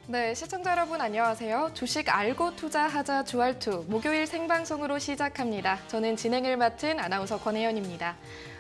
네, 시청자 여러분 안녕하세요. 주식 알고 투자하자 주알투 목요일 생방송으로 시작합니다. 저는 진행을 맡은 아나운서 권혜연입니다.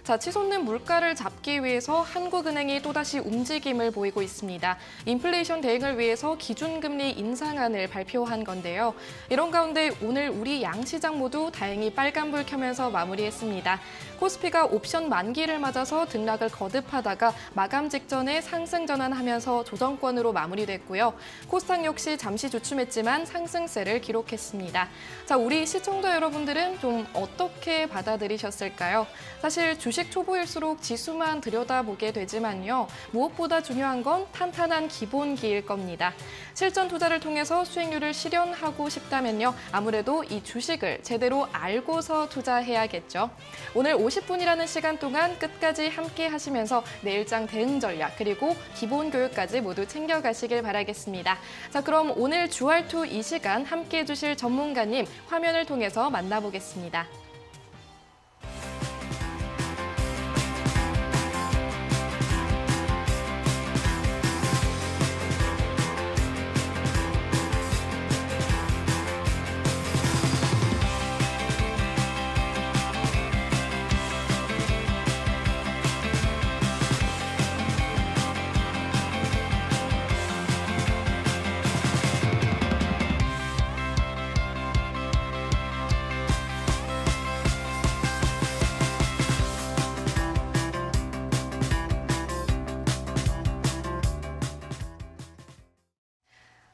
자, 치솟는 물가를 잡기 위해서 한국은행이 또다시 움직임을 보이고 있습니다. 인플레이션 대응을 위해서 기준금리 인상안을 발표한 건데요. 이런 가운데 오늘 우리 양시장 모두 다행히 빨간불 켜면서 마무리했습니다. 코스피가 옵션 만기를 맞아서 등락을 거듭하다가 마감 직전에 상승 전환하면서 조정권으로 마무리됐고요. 코스닥 역시 잠시 주춤했지만 상승세를 기록했습니다. 자, 우리 시청자 여러분들은 좀 어떻게 받아들이셨을까요? 사실 주식 초보일수록 지수만 들여다보게 되지만요. 무엇보다 중요한 건 탄탄한 기본기일 겁니다. 실전 투자를 통해서 수익률을 실현하고 싶다면요. 아무래도 이 주식을 제대로 알고서 투자해야겠죠. 오늘 50분이라는 시간 동안 끝까지 함께 하시면서 내일장 대응 전략 그리고 기본 교육까지 모두 챙겨가시길 바라겠습니다. 자, 그럼 오늘 주알투 이 시간 함께 해주실 전문가님 화면을 통해서 만나보겠습니다.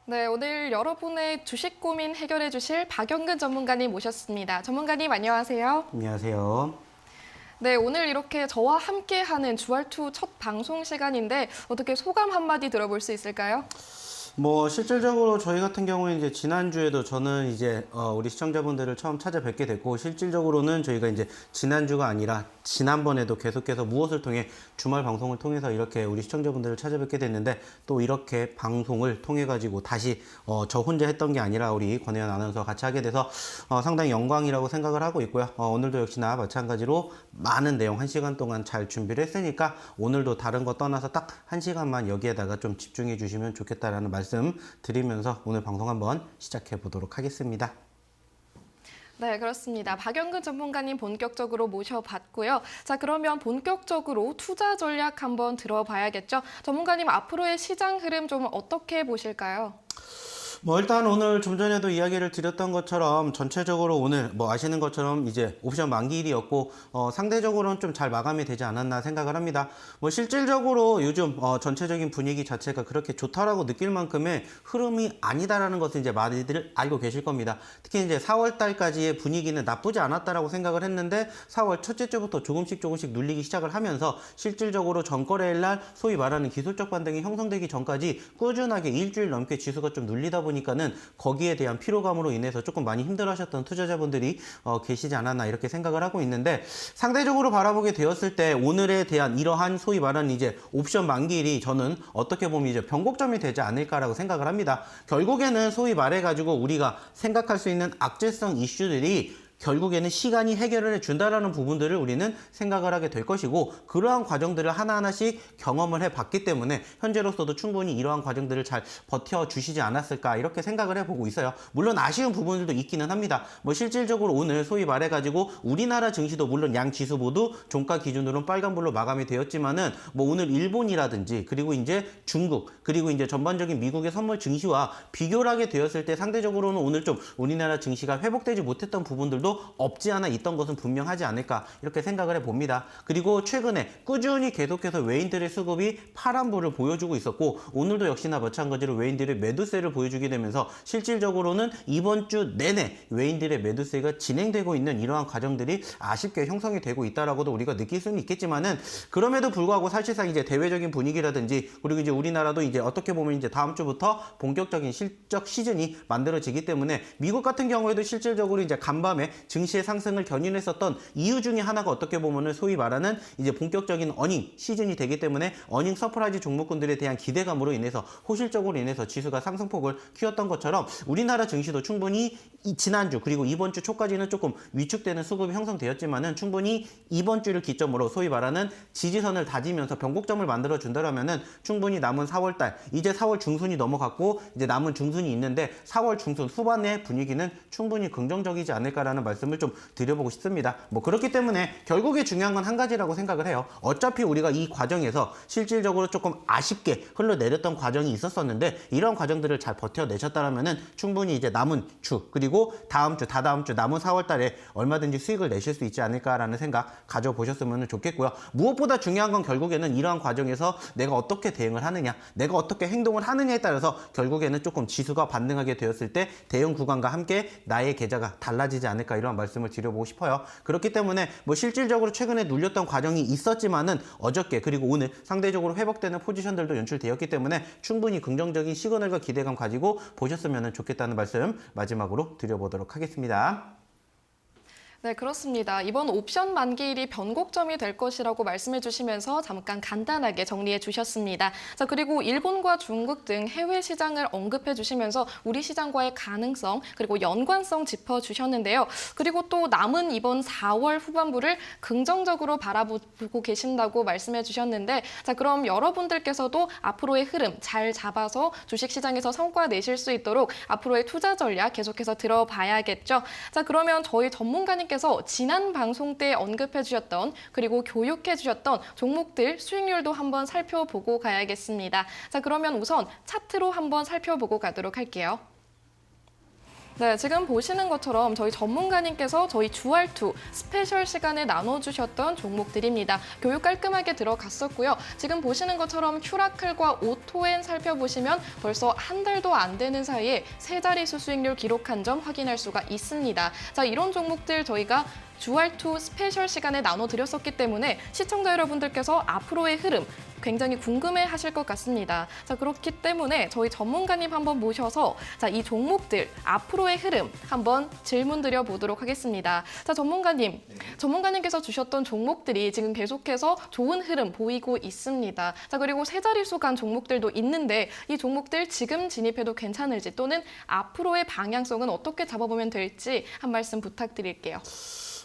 네, 오늘 여러분의 주식 고민 해결해 주실 박영근 전문가님 모셨습니다. 전문가님 안녕하세요. 안녕하세요. 네, 오늘 이렇게 저와 함께하는 주알투 첫 방송 시간인데 어떻게 소감 한마디 들어볼 수 있을까요? 실질적으로 저희 같은 경우에 이제 지난주에도 저는 이제 우리 시청자분들을 처음 찾아뵙게 됐고, 실질적으로는 저희가 이제 지난주가 아니라 지난번에도 계속해서 무엇을 통해 주말 방송을 통해서 이렇게 우리 시청자분들을 찾아뵙게 됐는데, 또 이렇게 방송을 통해 가지고 다시 저 혼자 했던 게 아니라 우리 권혜연 아나운서와 같이 하게 돼서 상당히 영광이라고 생각을 하고 있고요. 오늘도 역시나 마찬가지로 많은 내용 1시간 동안 잘 준비를 했으니까 오늘도 다른 거 떠나서 딱 1시간만 여기에다가 좀 집중해 주시면 좋겠다라는 말씀 드리면서 오늘 방송 한번 시작해 보도록 하겠습니다. 네, 그렇습니다. 박영근 전문가님 본격적으로 모셔봤고요. 자, 그러면 본격적으로 투자 전략 한번 들어봐야겠죠. 전문가님 앞으로의 시장 흐름 좀 어떻게 보실까요? 일단 오늘 좀 전에도 이야기를 드렸던 것처럼 전체적으로 오늘 아시는 것처럼 이제 옵션 만기일이었고 상대적으로는 좀 잘 마감이 되지 않았나 생각을 합니다. 실질적으로 요즘 전체적인 분위기 자체가 그렇게 좋다라고 느낄 만큼의 흐름이 아니다라는 것을 이제 많이들 알고 계실 겁니다. 특히 이제 4월 달까지의 분위기는 나쁘지 않았다라고 생각을 했는데 4월 첫째 주부터 조금씩 눌리기 시작을 하면서 실질적으로 전거래일 날 소위 말하는 기술적 반등이 형성되기 전까지 꾸준하게 일주일 넘게 지수가 좀 눌리다 보니까는 거기에 대한 피로감으로 인해서 조금 많이 힘들어하셨던 투자자분들이 계시지 않았나 이렇게 생각을 하고 있는데, 상대적으로 바라보게 되었을 때 오늘에 대한 이러한 소위 말하는 이제 옵션 만기일이 저는 어떻게 보면 이제 변곡점이 되지 않을까라고 생각을 합니다. 결국에는 소위 말해가지고 우리가 생각할 수 있는 악재성 이슈들이 결국에는 시간이 해결을 해준다라는 부분들을 우리는 생각을 하게 될 것이고, 그러한 과정들을 하나하나씩 경험을 해봤기 때문에 현재로서도 충분히 이러한 과정들을 잘 버텨주시지 않았을까 이렇게 생각을 해보고 있어요. 물론 아쉬운 부분들도 있기는 합니다. 실질적으로 오늘 소위 말해가지고 우리나라 증시도 물론 양 지수 모두 종가 기준으로는 빨간불로 마감이 되었지만은 오늘 일본이라든지 그리고 이제 중국 그리고 이제 전반적인 미국의 선물 증시와 비교를 하게 되었을 때 상대적으로는 오늘 좀 우리나라 증시가 회복되지 못했던 부분들도 없지 않아 있던 것은 분명하지 않을까 이렇게 생각을 해봅니다. 그리고 최근에 꾸준히 계속해서 외인들의 수급이 파란불을 보여주고 있었고, 오늘도 역시나 마찬가지로 외인들의 매도세를 보여주게 되면서 실질적으로는 이번 주 내내 외인들의 매도세가 진행되고 있는 이러한 과정들이 아쉽게 형성이 되고 있다라고도 우리가 느낄 수는 있겠지만은, 그럼에도 불구하고 사실상 이제 대외적인 분위기라든지 그리고 이제 우리나라도 이제 어떻게 보면 이제 다음 주부터 본격적인 실적 시즌이 만들어지기 때문에 미국 같은 경우에도 실질적으로 이제 간밤에 증시의 상승을 견인했었던 이유 중에 하나가 어떻게 보면은 소위 말하는 이제 본격적인 어닝 시즌이 되기 때문에 어닝 서프라이즈 종목군들에 대한 기대감으로 인해서 호실적으로 인해서 지수가 상승폭을 키웠던 것처럼 우리나라 증시도 충분히 지난주 그리고 이번 주 초까지는 조금 위축되는 수급이 형성되었지만은 충분히 이번 주를 기점으로 소위 말하는 지지선을 다지면서 변곡점을 만들어 준다라면은 충분히 남은 4월달 이제 4월 중순이 넘어갔고 이제 남은 중순이 있는데 4월 중순 후반의 분위기는 충분히 긍정적이지 않을까라는 말씀을 좀 드려보고 싶습니다. 뭐 그렇기 때문에 결국에 중요한 건 한 가지라고 생각을 해요. 어차피 우리가 이 과정에서 실질적으로 조금 아쉽게 흘러내렸던 과정이 있었었는데 이런 과정들을 잘 버텨내셨다라면은 충분히 이제 남은 주 그리고 다음 주, 다다음 주 남은 4월 달에 얼마든지 수익을 내실 수 있지 않을까라는 생각 가져보셨으면 좋겠고요. 무엇보다 중요한 건 결국에는 이러한 과정에서 내가 어떻게 대응을 하느냐, 내가 어떻게 행동을 하느냐에 따라서 결국에는 조금 지수가 반등하게 되었을 때 대응 구간과 함께 나의 계좌가 달라지지 않을까 이런 말씀을 드려보고 싶어요. 그렇기 때문에 뭐 실질적으로 최근에 눌렸던 과정이 있었지만은 어저께 그리고 오늘 상대적으로 회복되는 포지션들도 연출되었기 때문에 충분히 긍정적인 시그널과 기대감 가지고 보셨으면 좋겠다는 말씀 마지막으로 드려보도록 하겠습니다. 네, 그렇습니다. 이번 옵션 만기일이 변곡점이 될 것이라고 말씀해 주시면서 잠깐 간단하게 정리해 주셨습니다. 자, 그리고 일본과 중국 등 해외 시장을 언급해 주시면서 우리 시장과의 가능성 그리고 연관성 짚어 주셨는데요. 그리고 또 남은 이번 4월 후반부를 긍정적으로 바라보고 계신다고 말씀해 주셨는데 자, 그럼 여러분들께서도 앞으로의 흐름 잘 잡아서 주식시장에서 성과 내실 수 있도록 앞으로의 투자 전략 계속해서 들어봐야겠죠. 자, 그러면 저희 전문가님 께서 지난 방송 때 언급해 주셨던 그리고 교육해 주셨던 종목들 수익률도 한번 살펴보고 가야겠습니다. 자, 그러면 우선 차트로 한번 살펴보고 가도록 할게요. 네, 지금 보시는 것처럼 저희 전문가님께서 저희 주알2 스페셜 시간에 나눠주셨던 종목들입니다. 교육 깔끔하게 들어갔었고요. 지금 보시는 것처럼 큐라클과 오토엔 살펴보시면 벌써 한 달도 안 되는 사이에 세 자릿수 수익률 기록한 점 확인할 수가 있습니다. 자, 이런 종목들 저희가 주알2 스페셜 시간에 나눠드렸었기 때문에 시청자 여러분들께서 앞으로의 흐름 굉장히 궁금해 하실 것 같습니다. 자, 그렇기 때문에 저희 전문가님 한번 모셔서 자, 이 종목들 앞으로의 흐름 한번 질문 드려보도록 하겠습니다. 자, 전문가님, 전문가님께서 주셨던 종목들이 지금 계속해서 좋은 흐름 보이고 있습니다. 자, 그리고 세 자릿수 간 종목들도 있는데 이 종목들 지금 진입해도 괜찮을지 또는 앞으로의 방향성은 어떻게 잡아보면 될지 한 말씀 부탁드릴게요.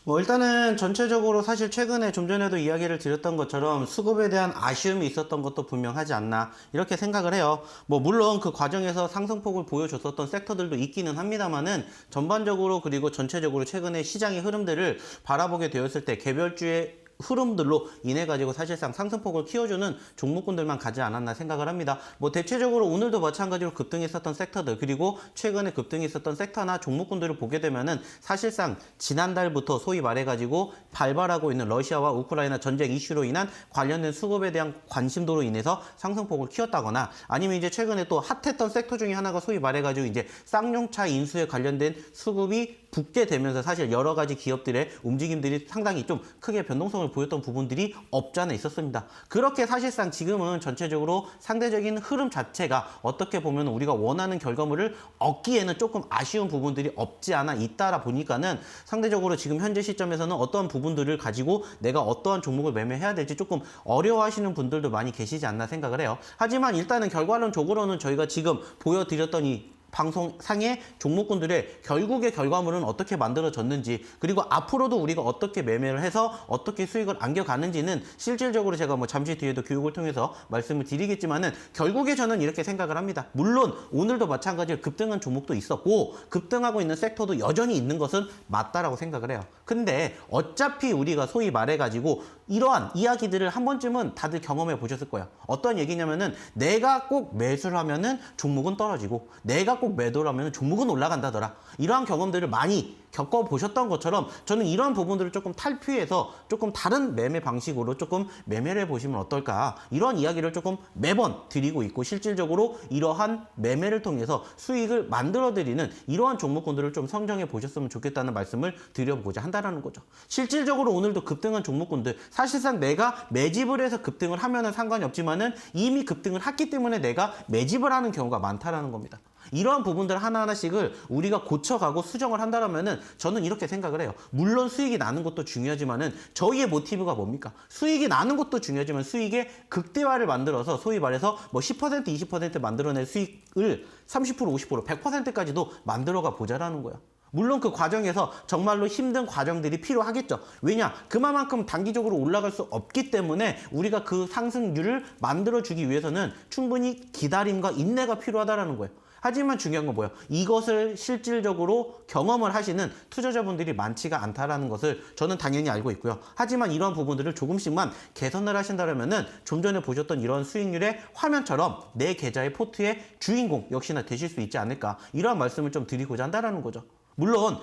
뭐 일단은 전체적으로 사실 최근에 좀 전에도 이야기를 드렸던 것처럼 수급에 대한 아쉬움이 있었던 것도 분명하지 않나 이렇게 생각을 해요. 뭐 물론 그 과정에서 상승폭을 보여줬었던 섹터들도 있기는 합니다만은 전반적으로 그리고 전체적으로 최근에 시장의 흐름들을 바라보게 되었을 때 개별주의 흐름들로 인해 가지고 사실상 상승폭을 키워주는 종목군들만 가지 않았나 생각을 합니다. 뭐 대체적으로 오늘도 마찬가지로 급등했었던 섹터들 그리고 최근에 급등했었던 섹터나 종목군들을 보게 되면은 사실상 지난달부터 소위 말해 가지고 발발하고 있는 러시아와 우크라이나 전쟁 이슈로 인한 관련된 수급에 대한 관심도로 인해서 상승폭을 키웠다거나 아니면 이제 최근에 또 핫했던 섹터 중에 하나가 소위 말해 가지고 이제 쌍용차 인수에 관련된 수급이 붙게 되면서 사실 여러 가지 기업들의 움직임들이 상당히 좀 크게 변동성을 보였던 부분들이 없지 않아 있었습니다. 그렇게 사실상 지금은 전체적으로 상대적인 흐름 자체가 어떻게 보면 우리가 원하는 결과물을 얻기에는 조금 아쉬운 부분들이 없지 않아 있다라 보니까는 상대적으로 지금 현재 시점에서는 어떠한 부분들을 가지고 내가 어떠한 종목을 매매해야 될지 조금 어려워하시는 분들도 많이 계시지 않나 생각을 해요. 하지만 일단은 결과론적으로는 저희가 지금 보여드렸던 이 방송상의 종목군들의 결국의 결과물은 어떻게 만들어졌는지 그리고 앞으로도 우리가 어떻게 매매를 해서 어떻게 수익을 안겨가는지는 실질적으로 제가 뭐 잠시 뒤에도 교육을 통해서 말씀을 드리겠지만은 결국에 저는 이렇게 생각을 합니다. 물론 오늘도 마찬가지로 급등한 종목도 있었고 급등하고 있는 섹터도 여전히 있는 것은 맞다라고 생각을 해요. 근데 어차피 우리가 소위 말해가지고 이러한 이야기들을 한 번쯤은 다들 경험해 보셨을 거예요. 어떤 얘기냐면은 내가 꼭 매수를 하면은 종목은 떨어지고 내가 꼭 매도를 하면 종목은 올라간다더라. 이러한 경험들을 많이 겪어보셨던 것처럼 저는 이런 부분들을 조금 탈피해서 조금 다른 매매 방식으로 조금 매매를 해보시면 어떨까 이런 이야기를 조금 매번 드리고 있고 실질적으로 이러한 매매를 통해서 수익을 만들어드리는 이러한 종목군들을 좀 선정해 보셨으면 좋겠다는 말씀을 드려보고자 한다는 거죠. 실질적으로 오늘도 급등한 종목군들 사실상 내가 매집을 해서 급등을 하면은 상관이 없지만은 이미 급등을 했기 때문에 내가 매집을 하는 경우가 많다라는 겁니다. 이러한 부분들 하나하나씩을 우리가 고쳐가고 수정을 한다면은 저는 이렇게 생각을 해요. 물론 수익이 나는 것도 중요하지만은 저희의 모티브가 뭡니까? 수익이 나는 것도 중요하지만 수익의 극대화를 만들어서 소위 말해서 뭐 10%, 20% 만들어낼 수익을 30%, 50%, 100%까지도 만들어가 보자라는 거예요. 물론 그 과정에서 정말로 힘든 과정들이 필요하겠죠. 왜냐? 그만큼 단기적으로 올라갈 수 없기 때문에 우리가 그 상승률을 만들어주기 위해서는 충분히 기다림과 인내가 필요하다는 거예요. 하지만 중요한 건 뭐예요? 이것을 실질적으로 경험을 하시는 투자자분들이 많지가 않다는 것을 저는 당연히 알고 있고요. 하지만 이런 부분들을 조금씩만 개선을 하신다면은 좀 전에 보셨던 이런 수익률의 화면처럼 내 계좌의 포트의 주인공 역시나 되실 수 있지 않을까, 이런 말씀을 좀 드리고자 한다는 거죠. 물론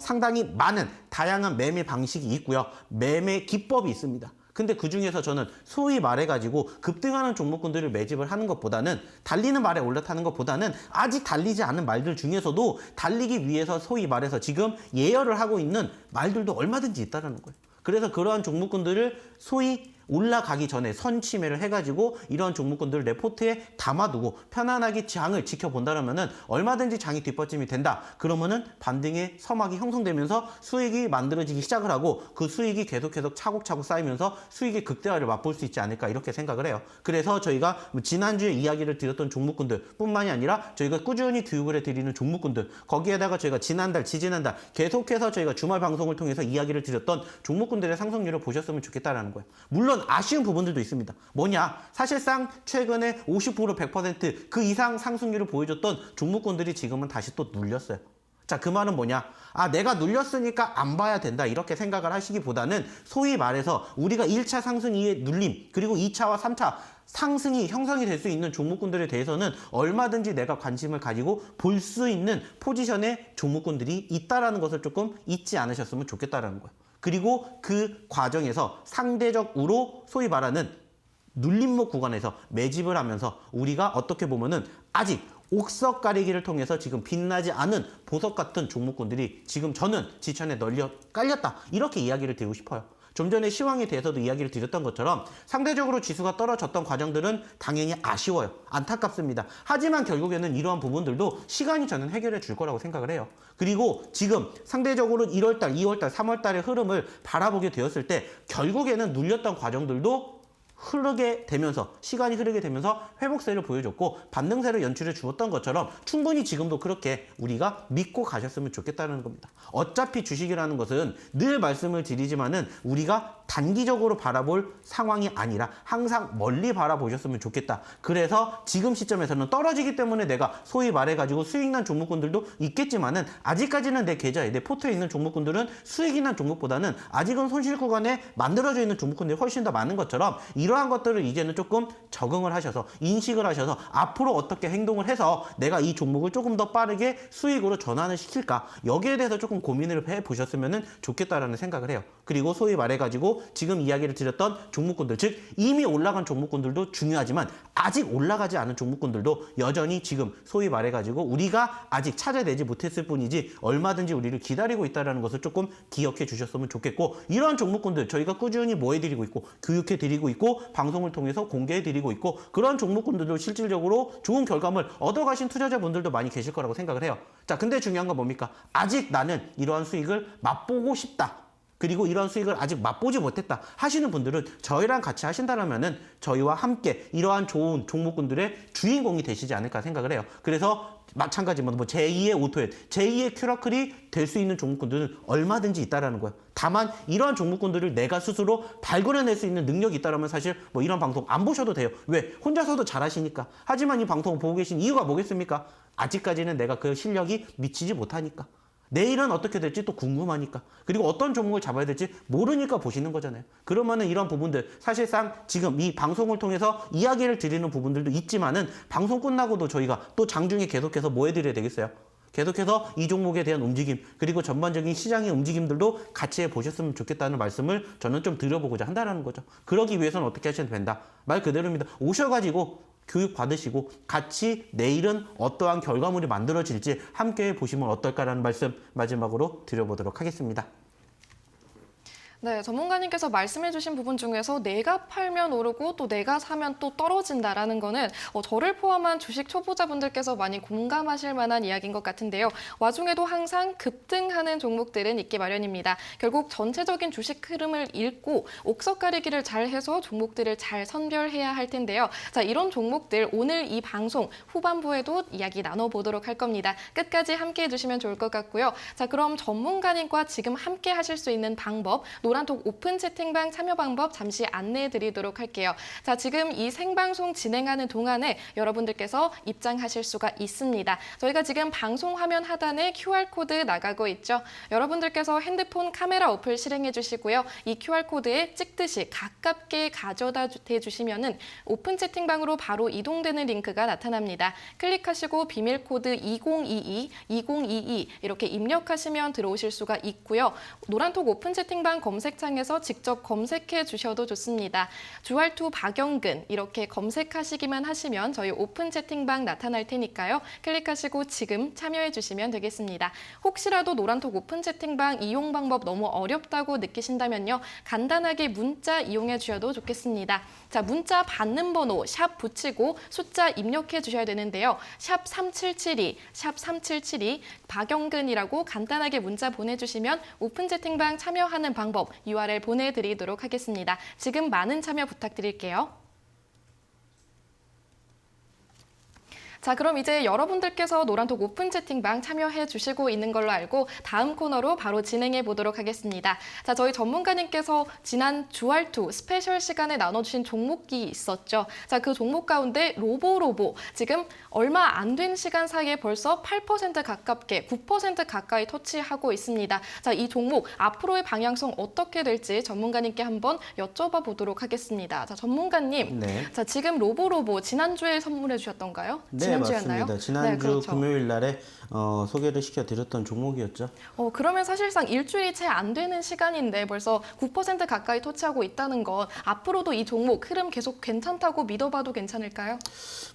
상당히 많은 다양한 매매 방식이 있고요. 매매 기법이 있습니다. 근데 그 중에서 저는 소위 말해가지고 급등하는 종목군들을 매집을 하는 것보다는, 달리는 말에 올라타는 것보다는 아직 달리지 않은 말들 중에서도 달리기 위해서 소위 말해서 지금 예열을 하고 있는 말들도 얼마든지 있다는 거예요. 그래서 그러한 종목군들을 소위 올라가기 전에 선취매를 해가지고 이런 종목군들을 내 포트에 담아두고 편안하게 장을 지켜본다면은 얼마든지 장이 뒷받침이 된다. 그러면은 반등의 서막이 형성되면서 수익이 만들어지기 시작을 하고 그 수익이 계속해서 차곡차곡 쌓이면서 수익의 극대화를 맛볼 수 있지 않을까, 이렇게 생각을 해요. 그래서 저희가 지난주에 이야기를 드렸던 종목군들 뿐만이 아니라 저희가 꾸준히 교육을 해드리는 종목군들, 거기에다가 저희가 지난달, 지지난달 계속해서 저희가 주말 방송을 통해서 이야기를 드렸던 종목군들의 상승률을 보셨으면 좋겠다라는 거예요. 물론 아쉬운 부분들도 있습니다. 뭐냐? 사실상 최근에 50%, 100% 이상 상승률을 보여줬던 종목군들이 지금은 다시 또 눌렸어요. 자, 그 말은 뭐냐? 아, 내가 눌렸으니까 안 봐야 된다, 이렇게 생각을 하시기보다는 소위 말해서 우리가 1차 상승 이후에 눌림, 그리고 2차와 3차 상승이 형성이 될 수 있는 종목군들에 대해서는 얼마든지 내가 관심을 가지고 볼 수 있는 포지션의 종목군들이 있다라는 것을 조금 잊지 않으셨으면 좋겠다라는 거예요. 그리고 그 과정에서 상대적으로 소위 말하는 눌림목 구간에서 매집을 하면서 우리가 어떻게 보면은 아직 옥석 가리기를 통해서 지금 빛나지 않은 보석 같은 종목군들이 지금 저는 지천에 널려 깔렸다, 이렇게 이야기를 드리고 싶어요. 좀 전에 시황에 대해서도 이야기를 드렸던 것처럼 상대적으로 지수가 떨어졌던 과정들은 당연히 아쉬워요. 안타깝습니다. 하지만 결국에는 이러한 부분들도 시간이 저는 해결해 줄 거라고 생각을 해요. 그리고 지금 상대적으로 1월달, 2월달, 3월달의 흐름을 바라보게 되었을 때 결국에는 눌렸던 과정들도 시간이 흐르게 되면서 회복세를 보여줬고 반등세를 연출해 주었던 것처럼 충분히 지금도 그렇게 우리가 믿고 가셨으면 좋겠다는 겁니다. 어차피 주식이라는 것은 늘 말씀을 드리지만은 우리가 단기적으로 바라볼 상황이 아니라 항상 멀리 바라보셨으면 좋겠다. 그래서 지금 시점에서는 떨어지기 때문에 내가 소위 말해가지고 수익난 종목군들도 있겠지만은 아직까지는 내 계좌에, 내 포트에 있는 종목군들은 수익이 난 종목보다는 아직은 손실 구간에 만들어져 있는 종목군들이 훨씬 더 많은 것처럼 이러한 것들을 이제는 조금 적응을 하셔서 인식을 하셔서 앞으로 어떻게 행동을 해서 내가 이 종목을 조금 더 빠르게 수익으로 전환을 시킬까, 여기에 대해서 조금 고민을 해보셨으면 좋겠다라는 생각을 해요. 그리고 소위 말해가지고 지금 이야기를 드렸던 종목군들, 즉 이미 올라간 종목군들도 중요하지만 아직 올라가지 않은 종목군들도 여전히 지금 소위 말해가지고 우리가 아직 찾아내지 못했을 뿐이지 얼마든지 우리를 기다리고 있다는 것을 조금 기억해 주셨으면 좋겠고, 이러한 종목군들 저희가 꾸준히 뭐 해드리고 있고 교육해 드리고 있고 방송을 통해서 공개해 드리고 있고, 그런 종목군들도 실질적으로 좋은 결과물 얻어가신 투자자분들도 많이 계실 거라고 생각을 해요. 자, 근데 중요한 건 뭡니까? 아직 나는 이러한 수익을 맛보고 싶다, 그리고 이런 수익을 아직 맛보지 못했다 하시는 분들은 저희랑 같이 하신다면은 저희와 함께 이러한 좋은 종목군들의 주인공이 되시지 않을까 생각을 해요. 그래서 마찬가지 뭐 제2의 오토햇, 제2의 큐라클이 될 수 있는 종목군들은 얼마든지 있다라는 거예요. 다만 이러한 종목군들을 내가 스스로 발굴해낼 수 있는 능력이 있다라면 사실 뭐 이런 방송 안 보셔도 돼요. 왜? 혼자서도 잘하시니까. 하지만 이 방송을 보고 계신 이유가 뭐겠습니까? 아직까지는 내가 그 실력이 미치지 못하니까. 내일은 어떻게 될지 또 궁금하니까, 그리고 어떤 종목을 잡아야 될지 모르니까 보시는 거잖아요. 그러면은 이런 부분들 사실상 지금 이 방송을 통해서 이야기를 드리는 부분들도 있지만은 방송 끝나고도 저희가 또 장중에 계속해서 뭐 해드려야 되겠어요? 계속해서 이 종목에 대한 움직임, 그리고 전반적인 시장의 움직임들도 같이 해보셨으면 좋겠다는 말씀을 저는 좀 드려보고자 한다는 거죠. 그러기 위해서는 어떻게 하셔야 된다? 말 그대로입니다. 오셔가지고 교육 받으시고 같이 내일은 어떠한 결과물이 만들어질지 함께 보시면 어떨까라는 말씀 마지막으로 드려보도록 하겠습니다. 네, 전문가님께서 말씀해주신 부분 중에서 내가 팔면 오르고 또 내가 사면 또 떨어진다라는 거는 저를 포함한 주식 초보자분들께서 많이 공감하실 만한 이야기인 것 같은데요. 와중에도 항상 급등하는 종목들은 있기 마련입니다. 결국 전체적인 주식 흐름을 읽고 옥석 가리기를 잘 해서 종목들을 잘 선별해야 할 텐데요. 자, 이런 종목들 오늘 이 방송 후반부에도 이야기 나눠보도록 할 겁니다. 끝까지 함께 해주시면 좋을 것 같고요. 자, 그럼 전문가님과 지금 함께 하실 수 있는 방법, 노란톡 오픈 채팅방 참여 방법 잠시 안내해 드리도록 할게요. 자, 지금 이 생방송 진행하는 동안에 여러분들께서 입장하실 수가 있습니다. 저희가 지금 방송 화면 하단에 QR코드 나가고 있죠. 여러분들께서 핸드폰 카메라 어플 실행해 주시고요. 이 QR코드에 찍듯이 가깝게 가져다 대주시면은 오픈 채팅방으로 바로 이동되는 링크가 나타납니다. 클릭하시고 비밀 코드 2022 이렇게 입력하시면 들어오실 수가 있고요. 노란톡 오픈 채팅방 검색창에서 직접 검색해 주셔도 좋습니다. 주알투 박영근 이렇게 검색하시기만 하시면 저희 오픈 채팅방 나타날 테니까요. 클릭하시고 지금 참여해 주시면 되겠습니다. 혹시라도 노란톡 오픈 채팅방 이용 방법 너무 어렵다고 느끼신다면요. 간단하게 문자 이용해 주셔도 좋겠습니다. 자, 문자 받는 번호 샵 붙이고 숫자 입력해 주셔야 되는데요. 샵 3772 박영근이라고 간단하게 문자 보내주시면 오픈 채팅방 참여하는 방법 URL 보내드리도록 하겠습니다. 지금 많은 참여 부탁드릴게요. 자, 그럼 이제 여러분들께서 노란톡 오픈 채팅방 참여해 주시고 있는 걸로 알고 다음 코너로 바로 진행해 보도록 하겠습니다. 자, 저희 전문가님께서 지난 주알투 스페셜 시간에 나눠주신 종목이 있었죠. 자, 그 종목 가운데 로보로보 지금 얼마 안 된 시간 사이에 벌써 8% 가깝게 9% 가까이 터치하고 있습니다. 자, 이 종목 앞으로의 방향성 어떻게 될지 전문가님께 한번 여쭤봐 보도록 하겠습니다. 자, 전문가님, 네. 자, 지금 로보로보 지난주에 선물해 주셨던가요? 네, 지난주였나요? 맞습니다. 지난주 네, 그렇죠. 금요일 날에 소개를 시켜드렸던 종목이었죠. 그러면 사실상 일주일이 채 안 되는 시간인데 벌써 9% 가까이 터치하고 있다는 건 앞으로도 이 종목 흐름 계속 괜찮다고 믿어봐도 괜찮을까요?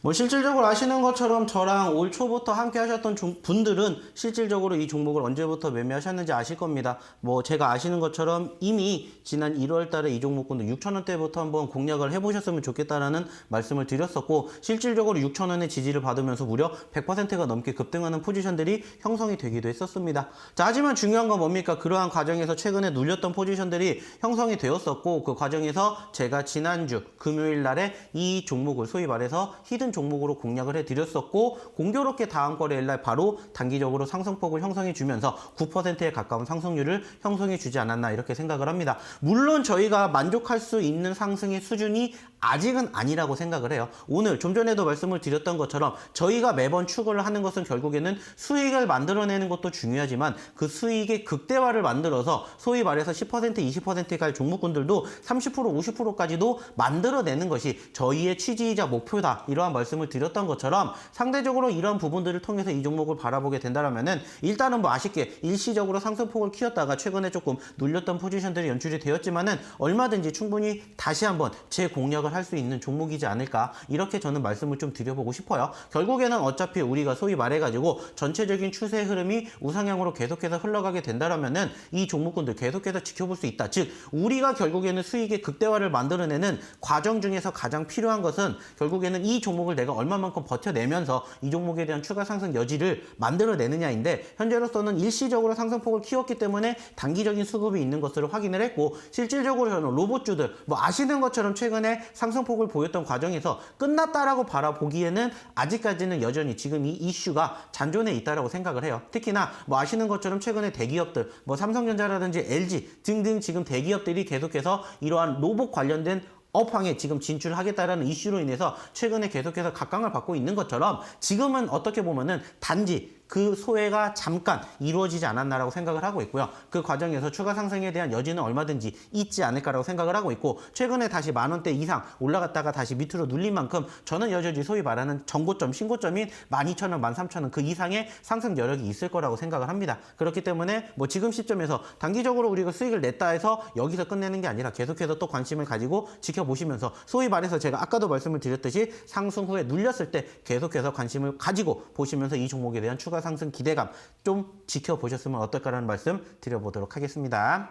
뭐 실질적으로 아시는 것처럼 저랑 올 초부터 함께 하셨던 분들은 실질적으로 이 종목을 언제부터 매매하셨는지 아실 겁니다. 뭐 제가 아시는 것처럼 이미 지난 1월 달에 이 종목군도 6,000원대부터 한번 공략을 해보셨으면 좋겠다라는 말씀을 드렸었고, 실질적으로 6,000원의 지지를 받으면서 무려 100%가 넘게 급등하는 포지션들이 형성이 되기도 했었습니다. 자, 하지만 중요한 건 뭡니까? 그러한 과정에서 최근에 눌렸던 포지션들이 형성이 되었었고, 그 과정에서 제가 지난주 금요일 날에 이 종목을 소위 말해서 히든 종목으로 공략을 해드렸었고, 공교롭게 다음 거래일 날 바로 단기적으로 상승폭을 형성해 주면서 9%에 가까운 상승률을 형성해 주지 않았나 이렇게 생각을 합니다. 물론 저희가 만족할 수 있는 상승의 수준이 아직은 아니라고 생각을 해요. 오늘 좀 전에도 말씀을 드렸던 것처럼 저희가 매번 추구를 하는 것은 결국에는 수익을 만들어내는 것도 중요하지만 그 수익의 극대화를 만들어서 소위 말해서 10% 20%에 갈 종목군들도 30% 50%까지도 만들어내는 것이 저희의 취지이자 목표다, 이러한 말씀을 드렸던 것처럼 상대적으로 이런 부분들을 통해서 이 종목을 바라보게 된다면은 일단은 뭐 아쉽게 일시적으로 상승폭을 키웠다가 최근에 조금 눌렸던 포지션들이 연출이 되었지만은 얼마든지 충분히 다시 한번 재공략을 할 수 있는 종목이지 않을까, 이렇게 저는 말씀을 좀 드려보고 싶어요. 결국에는 어차피 우리가 소위 말해가지고 전체적인 추세 흐름이 우상향으로 계속해서 흘러가게 된다면은 이 종목군들 계속해서 지켜볼 수 있다. 즉 우리가 결국에는 수익의 극대화를 만들어내는 과정 중에서 가장 필요한 것은 결국에는 이 종목을 내가 얼마만큼 버텨내면서 이 종목에 대한 추가 상승 여지를 만들어내느냐인데, 현재로서는 일시적으로 상승폭을 키웠기 때문에 단기적인 수급이 있는 것을 확인을 했고, 실질적으로 저는 로봇주들 뭐 아시는 것처럼 최근에 상승폭을 보였던 과정에서 끝났다라고 바라보기에는 아직까지는 여전히 지금 이 이슈가 잔존해 있다라고 생각을 해요. 특히나 뭐 아시는 것처럼 최근에 대기업들 뭐 삼성전자라든지 LG 등등 지금 대기업들이 계속해서 이러한 로봇 관련된 업황에 지금 진출하겠다라는 이슈로 인해서 최근에 계속해서 각광을 받고 있는 것처럼 지금은 어떻게 보면은 단지 그 소외가 잠깐 이루어지지 않았나라고 생각을 하고 있고요. 그 과정에서 추가 상승에 대한 여지는 얼마든지 있지 않을까라고 생각을 하고 있고, 최근에 다시 10,000원대 이상 올라갔다가 다시 밑으로 눌린 만큼 저는 여전히 소위 말하는 전고점, 신고점인 12,000원, 13,000원 그 이상의 상승 여력이 있을 거라고 생각을 합니다. 그렇기 때문에 뭐 지금 시점에서 단기적으로 우리가 수익을 냈다 해서 여기서 끝내는 게 아니라 계속해서 또 관심을 가지고 지켜보시면서, 소위 말해서 제가 아까도 말씀을 드렸듯이 상승 후에 눌렸을 때 계속해서 관심을 가지고 보시면서 이 종목에 대한 추가 상승 기대감 좀 지켜보셨으면 어떨까라는 말씀 드려보도록 하겠습니다.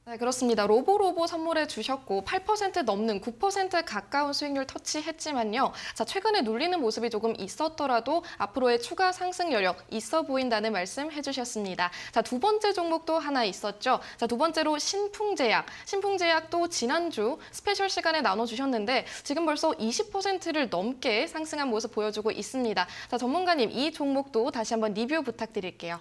네, 그렇습니다. 로보로보 선물해 주셨고 8% 넘는 9% 가까운 수익률 터치했지만요. 자, 최근에 눌리는 모습이 조금 있었더라도 앞으로의 추가 상승 여력 있어 보인다는 말씀 해주셨습니다. 자, 두 번째 종목도 하나 있었죠. 자, 두 번째로 신풍제약. 신풍제약도 지난주 스페셜 시간에 나눠주셨는데 지금 벌써 20%를 넘게 상승한 모습 보여주고 있습니다. 자, 전문가님 이 종목도 다시 한번 리뷰 부탁드릴게요.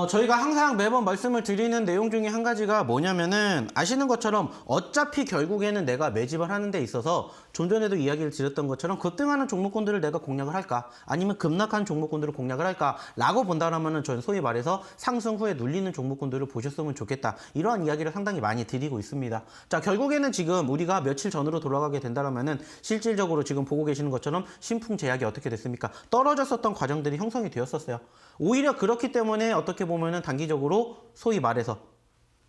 저희가 항상 매번 말씀을 드리는 내용 중에 한 가지가 뭐냐면은 아시는 것처럼 어차피 결국에는 내가 매집을 하는 데 있어서 좀 전에도 이야기를 드렸던 것처럼 급등하는 종목군들을 내가 공략을 할까 아니면 급락한 종목군들을 공략을 할까 라고 본다라면은 저는 소위 말해서 상승 후에 눌리는 종목군들을 보셨으면 좋겠다. 이러한 이야기를 상당히 많이 드리고 있습니다. 자, 결국에는 지금 우리가 며칠 전으로 돌아가게 된다라면은 실질적으로 지금 보고 계시는 것처럼 신풍제약이 어떻게 됐습니까? 떨어졌었던 과정들이 형성이 되었었어요. 오히려 그렇기 때문에 어떻게 보면은 단기적으로 소위 말해서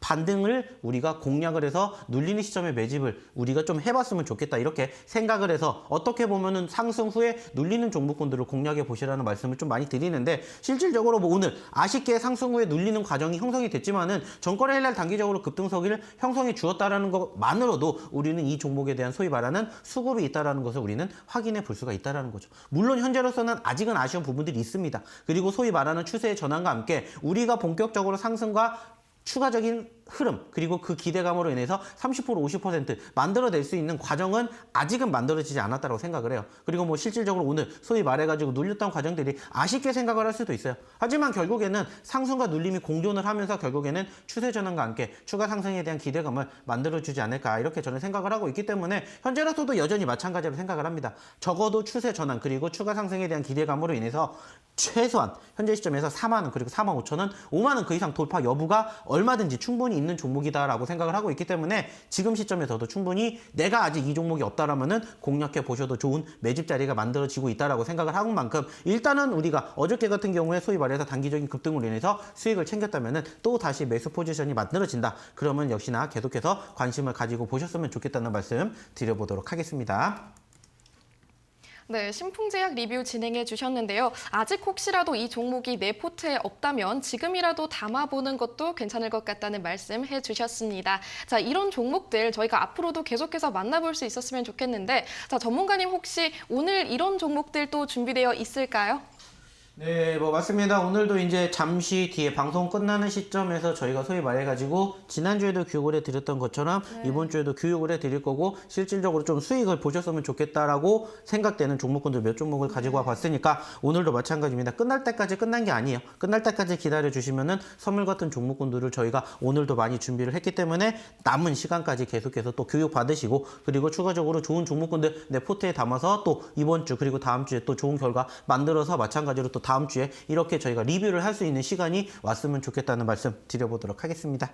반등을 우리가 공략을 해서 눌리는 시점에 매집을 우리가 좀 해봤으면 좋겠다 이렇게 생각을 해서 어떻게 보면은 상승 후에 눌리는 종목군들을 공략해 보시라는 말씀을 좀 많이 드리는데 실질적으로 뭐 오늘 아쉽게 상승 후에 눌리는 과정이 형성이 됐지만은 전거래일 날 단기적으로 급등서기를 형성해 주었다라는 것만으로도 우리는 이 종목에 대한 소위 말하는 수급이 있다라는 것을 우리는 확인해 볼 수가 있다라는 거죠. 물론 현재로서는 아직은 아쉬운 부분들이 있습니다. 그리고 소위 말하는 추세의 전환과 함께 우리가 본격적으로 상승과 추가적인 흐름 그리고 그 기대감으로 인해서 30% 50% 만들어낼 수 있는 과정은 아직은 만들어지지 않았다고 생각을 해요. 그리고 뭐 실질적으로 오늘 소위 말해가지고 눌렸던 과정들이 아쉽게 생각을 할 수도 있어요. 하지만 결국에는 상승과 눌림이 공존을 하면서 결국에는 추세 전환과 함께 추가 상승에 대한 기대감을 만들어주지 않을까 이렇게 저는 생각을 하고 있기 때문에 현재로서도 여전히 마찬가지로 생각을 합니다. 적어도 추세 전환 그리고 추가 상승에 대한 기대감으로 인해서 최소한 현재 시점에서 4만 원 그리고 4만 5천 원, 5만 원 그 이상 돌파 여부가 얼마든지 충분히 있는 종목이다라고 생각을 하고 있기 때문에 지금 시점에서도 충분히 내가 아직 이 종목이 없다라면은 공략해 보셔도 좋은 매집 자리가 만들어지고 있다라고 생각을 하는 만큼 일단은 우리가 어저께 같은 경우에 소위 말해서 단기적인 급등으로 인해서 수익을 챙겼다면은 또 다시 매수 포지션이 만들어진다. 그러면 역시나 계속해서 관심을 가지고 보셨으면 좋겠다는 말씀 드려보도록 하겠습니다. 네, 신풍제약 리뷰 진행해 주셨는데요. 아직 혹시라도 이 종목이 내 포트에 없다면 지금이라도 담아보는 것도 괜찮을 것 같다는 말씀 해주셨습니다. 자, 이런 종목들 저희가 앞으로도 계속해서 만나볼 수 있었으면 좋겠는데 자, 전문가님 혹시 오늘 이런 종목들 또 준비되어 있을까요? 네, 뭐 맞습니다. 오늘도 이제 잠시 뒤에 방송 끝나는 시점에서 저희가 소위 말해가지고 지난주에도 교육을 해드렸던 것처럼 이번 주에도 교육을 해드릴 거고 실질적으로 좀 수익을 보셨으면 좋겠다라고 생각되는 종목군들 몇 종목을 가지고 와봤으니까 오늘도 마찬가지입니다. 끝날 때까지 끝난 게 아니에요. 끝날 때까지 기다려주시면은 선물 같은 종목군들을 저희가 오늘도 많이 준비를 했기 때문에 남은 시간까지 계속해서 또 교육 받으시고 그리고 추가적으로 좋은 종목군들 내 포트에 담아서 또 이번 주 그리고 다음 주에 또 좋은 결과 만들어서 마찬가지로 또 다음 주에 이렇게 저희가 리뷰를 할 수 있는 시간이 왔으면 좋겠다는 말씀 드려보도록 하겠습니다.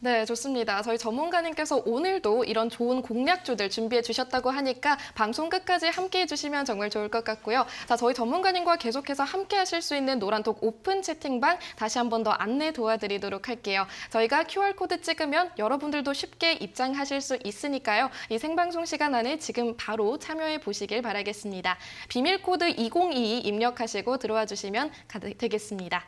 네, 좋습니다. 저희 전문가님께서 오늘도 이런 좋은 공략주들 준비해 주셨다고 하니까 방송 끝까지 함께 해주시면 정말 좋을 것 같고요. 자, 저희 전문가님과 계속해서 함께 하실 수 있는 노란톡 오픈 채팅방 다시 한 번 더 안내 도와드리도록 할게요. 저희가 QR코드 찍으면 여러분들도 쉽게 입장하실 수 있으니까요. 이 생방송 시간 안에 지금 바로 참여해 보시길 바라겠습니다. 비밀코드 2022 입력하시고 들어와 주시면 되겠습니다.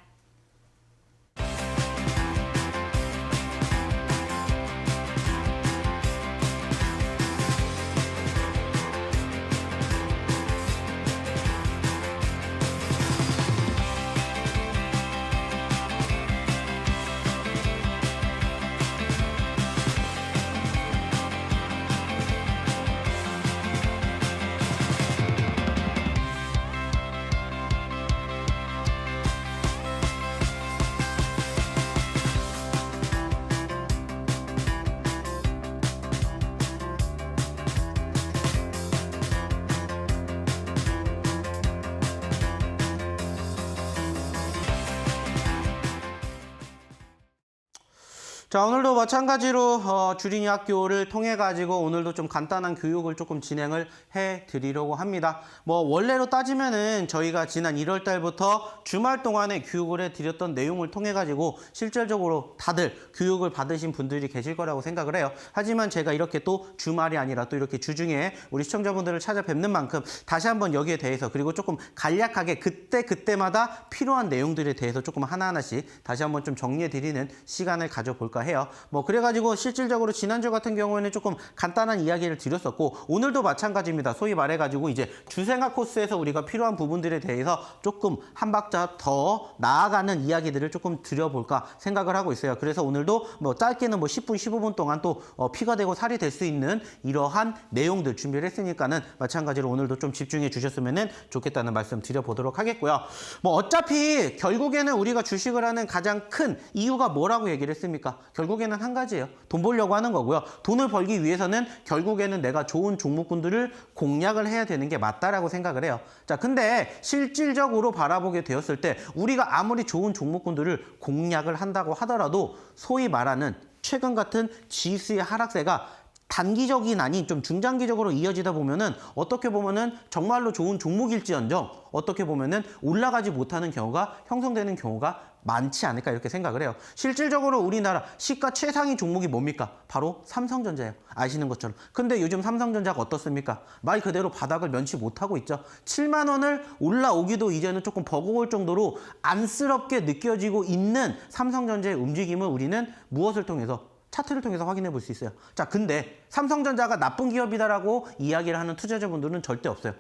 자, 오늘도 마찬가지로 주린이 학교를 통해 가지고 오늘도 좀 간단한 교육을 조금 진행을 해 드리려고 합니다. 뭐 원래로 따지면은 저희가 지난 1월 달부터 주말 동안에 교육을 해 드렸던 내용을 통해 가지고 실질적으로 다들 교육을 받으신 분들이 계실 거라고 생각을 해요. 하지만 제가 이렇게 또 주말이 아니라 또 이렇게 주중에 우리 시청자분들을 찾아뵙는 만큼 다시 한번 여기에 대해서 그리고 조금 간략하게 그때마다 필요한 내용들에 대해서 조금 하나하나씩 다시 한번 좀 정리해 드리는 시간을 가져볼까 않을까 해요. 뭐 그래가지고 실질적으로 지난주 같은 경우에는 조금 간단한 이야기를 드렸었고 오늘도 마찬가지입니다. 소위 말해가지고 이제 주생아 코스에서 우리가 필요한 부분들에 대해서 조금 한 박자 더 나아가는 이야기들을 조금 드려볼까 생각을 하고 있어요. 그래서 오늘도 뭐 짧게는 뭐 10분, 15분 동안 또 피가 되고 살이 될 수 있는 이러한 내용들 준비를 했으니까는 마찬가지로 오늘도 좀 집중해 주셨으면 좋겠다는 말씀 드려보도록 하겠고요. 뭐 어차피 결국에는 우리가 주식을 하는 가장 큰 이유가 뭐라고 얘기를 했습니까? 결국에는 한 가지예요. 돈 벌려고 하는 거고요. 돈을 벌기 위해서는 결국에는 내가 좋은 종목군들을 공략을 해야 되는 게 맞다라고 생각을 해요. 자, 근데 실질적으로 바라보게 되었을 때 우리가 아무리 좋은 종목군들을 공략을 한다고 하더라도 소위 말하는 최근 같은 지수의 하락세가 단기적인 아닌 좀 중장기적으로 이어지다 보면은 어떻게 보면은 정말로 좋은 종목일지언정 어떻게 보면은 올라가지 못하는 경우가 형성되는 경우가 많지 않을까 이렇게 생각을 해요. 실질적으로 우리나라 시가 최상위 종목이 뭡니까? 바로 삼성전자예요. 아시는 것처럼. 근데 요즘 삼성전자가 어떻습니까? 말 그대로 바닥을 면치 못하고 있죠. 7만 원을 올라오기도 이제는 조금 버거울 정도로 안쓰럽게 느껴지고 있는 삼성전자의 움직임을 우리는 무엇을 통해서 차트를 통해서 확인해 볼 수 있어요. 자, 근데 삼성전자가 나쁜 기업이다라고 이야기를 하는 투자자분들은 절대 없어요.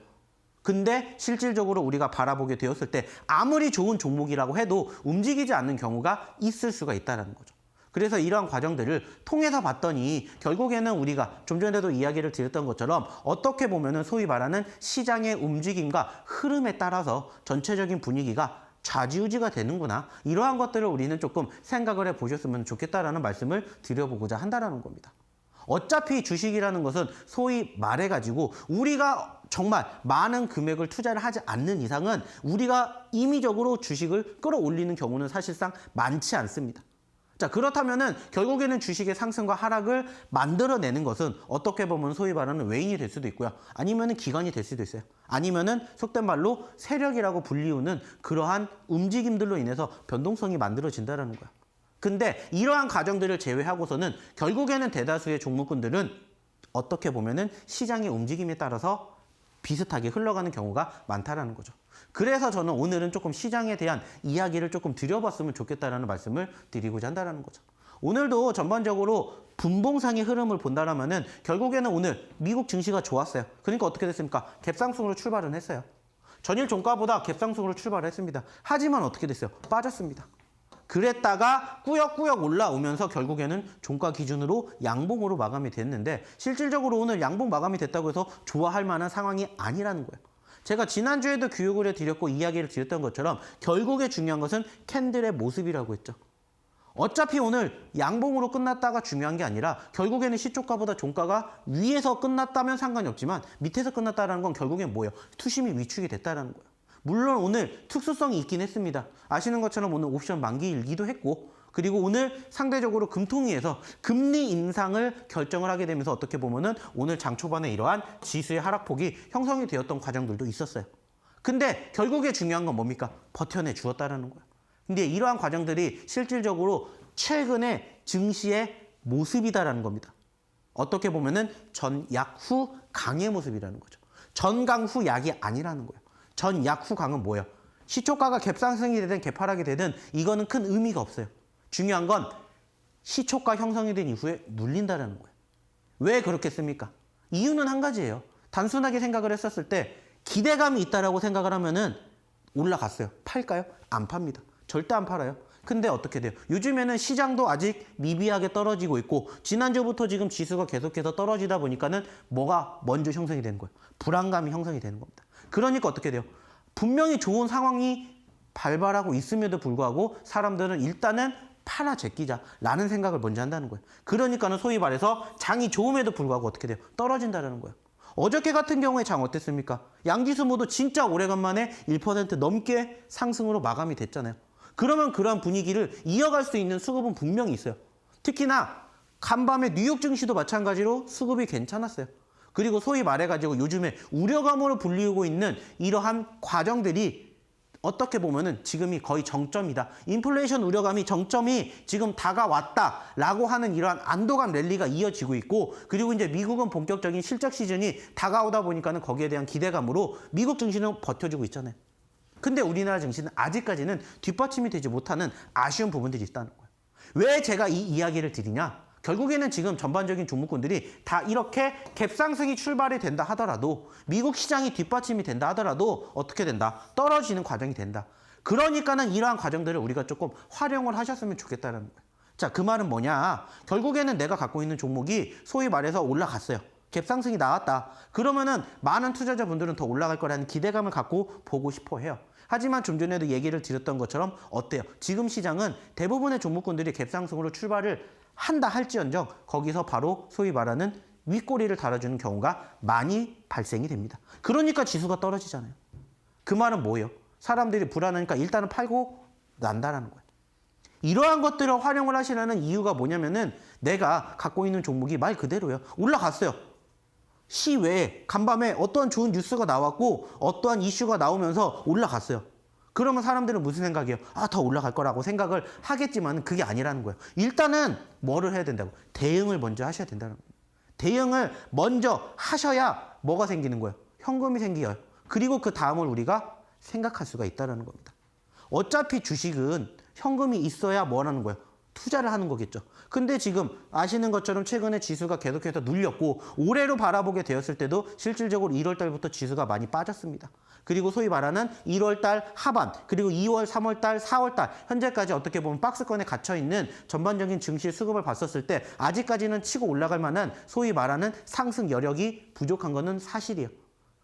근데 실질적으로 우리가 바라보게 되었을 때 아무리 좋은 종목이라고 해도 움직이지 않는 경우가 있을 수가 있다는 거죠. 그래서 이러한 과정들을 통해서 봤더니 결국에는 우리가 좀 전에도 이야기를 드렸던 것처럼 어떻게 보면은 소위 말하는 시장의 움직임과 흐름에 따라서 전체적인 분위기가 좌지우지가 되는구나. 이러한 것들을 우리는 조금 생각을 해보셨으면 좋겠다라는 말씀을 드려보고자 한다는 겁니다. 어차피 주식이라는 것은 소위 말해가지고 우리가 정말 많은 금액을 투자를 하지 않는 이상은 우리가 임의적으로 주식을 끌어올리는 경우는 사실상 많지 않습니다. 자, 그렇다면은 결국에는 주식의 상승과 하락을 만들어내는 것은 어떻게 보면 소위 말하는 외인이 될 수도 있고요. 아니면은 기관이 될 수도 있어요. 아니면은 속된 말로 세력이라고 불리우는 그러한 움직임들로 인해서 변동성이 만들어진다는 거예요. 근데 이러한 과정들을 제외하고서는 결국에는 대다수의 종목군들은 어떻게 보면은 시장의 움직임에 따라서 비슷하게 흘러가는 경우가 많다라는 거죠. 그래서 저는 오늘은 조금 시장에 대한 이야기를 조금 드려봤으면 좋겠다라는 말씀을 드리고자 한다는 거죠. 오늘도 전반적으로 분봉상의 흐름을 본다라면은 결국에는 오늘 미국 증시가 좋았어요. 그러니까 어떻게 됐습니까? 갭상승으로 출발은 했어요. 전일 종가보다 갭상승으로 출발을 했습니다. 하지만 어떻게 됐어요? 빠졌습니다. 그랬다가 꾸역꾸역 올라오면서 결국에는 종가 기준으로 양봉으로 마감이 됐는데 실질적으로 오늘 양봉 마감이 됐다고 해서 좋아할 만한 상황이 아니라는 거예요. 제가 지난주에도 교육을 해드렸고 이야기를 드렸던 것처럼 결국에 중요한 것은 캔들의 모습이라고 했죠. 어차피 오늘 양봉으로 끝났다가 중요한 게 아니라 결국에는 시초가보다 종가가 위에서 끝났다면 상관이 없지만 밑에서 끝났다는 건 결국엔 뭐예요? 투심이 위축이 됐다는 거예요. 물론 오늘 특수성이 있긴 했습니다. 아시는 것처럼 오늘 옵션 만기일기도 했고 그리고 오늘 상대적으로 금통위에서 금리 인상을 결정을 하게 되면서 어떻게 보면은 오늘 장 초반에 이러한 지수의 하락폭이 형성이 되었던 과정들도 있었어요. 근데 결국에 중요한 건 뭡니까? 버텨내 주었다라는 거예요. 근데 이러한 과정들이 실질적으로 최근의 증시의 모습이다라는 겁니다. 어떻게 보면은 전약 후 강의 모습이라는 거죠. 전강 후 약이 아니라는 거예요. 전약 후 강은 뭐예요? 시초가가 갭상승이 되든 갭하락이 되든 이거는 큰 의미가 없어요. 중요한 건 시초가 형성이 된 이후에 눌린다는 거예요. 왜 그렇겠습니까? 이유는 한 가지예요. 단순하게 생각을 했었을 때 기대감이 있다라고 생각을 하면은 올라갔어요. 팔까요? 안 팝니다. 절대 안 팔아요. 근데 어떻게 돼요? 요즘에는 시장도 아직 미비하게 떨어지고 있고 지난주부터 지금 지수가 계속해서 떨어지다 보니까는 뭐가 먼저 형성이 되는 거예요? 불안감이 형성이 되는 겁니다. 그러니까 어떻게 돼요? 분명히 좋은 상황이 발발하고 있음에도 불구하고 사람들은 일단은 팔아 제끼자라는 생각을 먼저 한다는 거예요. 그러니까는 소위 말해서 장이 좋음에도 불구하고 어떻게 돼요? 떨어진다는 거예요. 어저께 같은 경우에 장 어땠습니까? 양지수 모두 진짜 오래간만에 1% 넘게 상승으로 마감이 됐잖아요. 그러면 그러한 분위기를 이어갈 수 있는 수급은 분명히 있어요. 특히나 간밤에 뉴욕 증시도 마찬가지로 수급이 괜찮았어요. 그리고 소위 말해가지고 요즘에 우려감으로 불리우고 있는 이러한 과정들이 어떻게 보면은 지금이 거의 정점이다. 인플레이션 우려감이 정점이 지금 다가왔다라고 하는 이러한 안도감 랠리가 이어지고 있고 그리고 이제 미국은 본격적인 실적 시즌이 다가오다 보니까는 거기에 대한 기대감으로 미국 증시는 버텨주고 있잖아요. 근데 우리나라 증시는 아직까지는 뒷받침이 되지 못하는 아쉬운 부분들이 있다는 거예요. 왜 제가 이 이야기를 드리냐? 결국에는 지금 전반적인 종목군들이 다 이렇게 갭상승이 출발이 된다 하더라도 미국 시장이 뒷받침이 된다 하더라도 어떻게 된다? 떨어지는 과정이 된다. 그러니까는 이러한 과정들을 우리가 조금 활용을 하셨으면 좋겠다는 거예요. 자, 그 말은 뭐냐? 결국에는 내가 갖고 있는 종목이 소위 말해서 올라갔어요. 갭상승이 나왔다. 그러면은 많은 투자자분들은 더 올라갈 거라는 기대감을 갖고 보고 싶어 해요. 하지만 좀 전에도 얘기를 드렸던 것처럼 어때요? 지금 시장은 대부분의 종목군들이 갭상승으로 출발을 한다 할지언정 거기서 바로 소위 말하는 윗꼬리를 달아주는 경우가 많이 발생이 됩니다. 그러니까 지수가 떨어지잖아요. 그 말은 뭐예요? 사람들이 불안하니까 일단은 팔고 난다라는 거예요. 이러한 것들을 활용을 하시라는 이유가 뭐냐면은 내가 갖고 있는 종목이 말 그대로예요. 올라갔어요. 시외에 간밤에 어떠한 좋은 뉴스가 나왔고 어떠한 이슈가 나오면서 올라갔어요. 그러면 사람들은 무슨 생각이에요? 아, 더 올라갈 거라고 생각을 하겠지만 그게 아니라는 거예요. 일단은 뭐를 해야 된다고? 대응을 먼저 하셔야 된다는 거예요. 대응을 먼저 하셔야 뭐가 생기는 거예요? 현금이 생겨요. 그리고 그 다음을 우리가 생각할 수가 있다는 겁니다. 어차피 주식은 현금이 있어야 뭐라는 거예요? 투자를 하는 거겠죠. 근데 지금 아시는 것처럼 최근에 지수가 계속해서 눌렸고 올해로 바라보게 되었을 때도 실질적으로 1월 달부터 지수가 많이 빠졌습니다. 그리고 소위 말하는 1월 달 하반 그리고 2월, 3월 달, 4월 달 현재까지 어떻게 보면 박스권에 갇혀 있는 전반적인 증시 수급을 봤었을 때 아직까지는 치고 올라갈 만한 소위 말하는 상승 여력이 부족한 것은 사실이에요.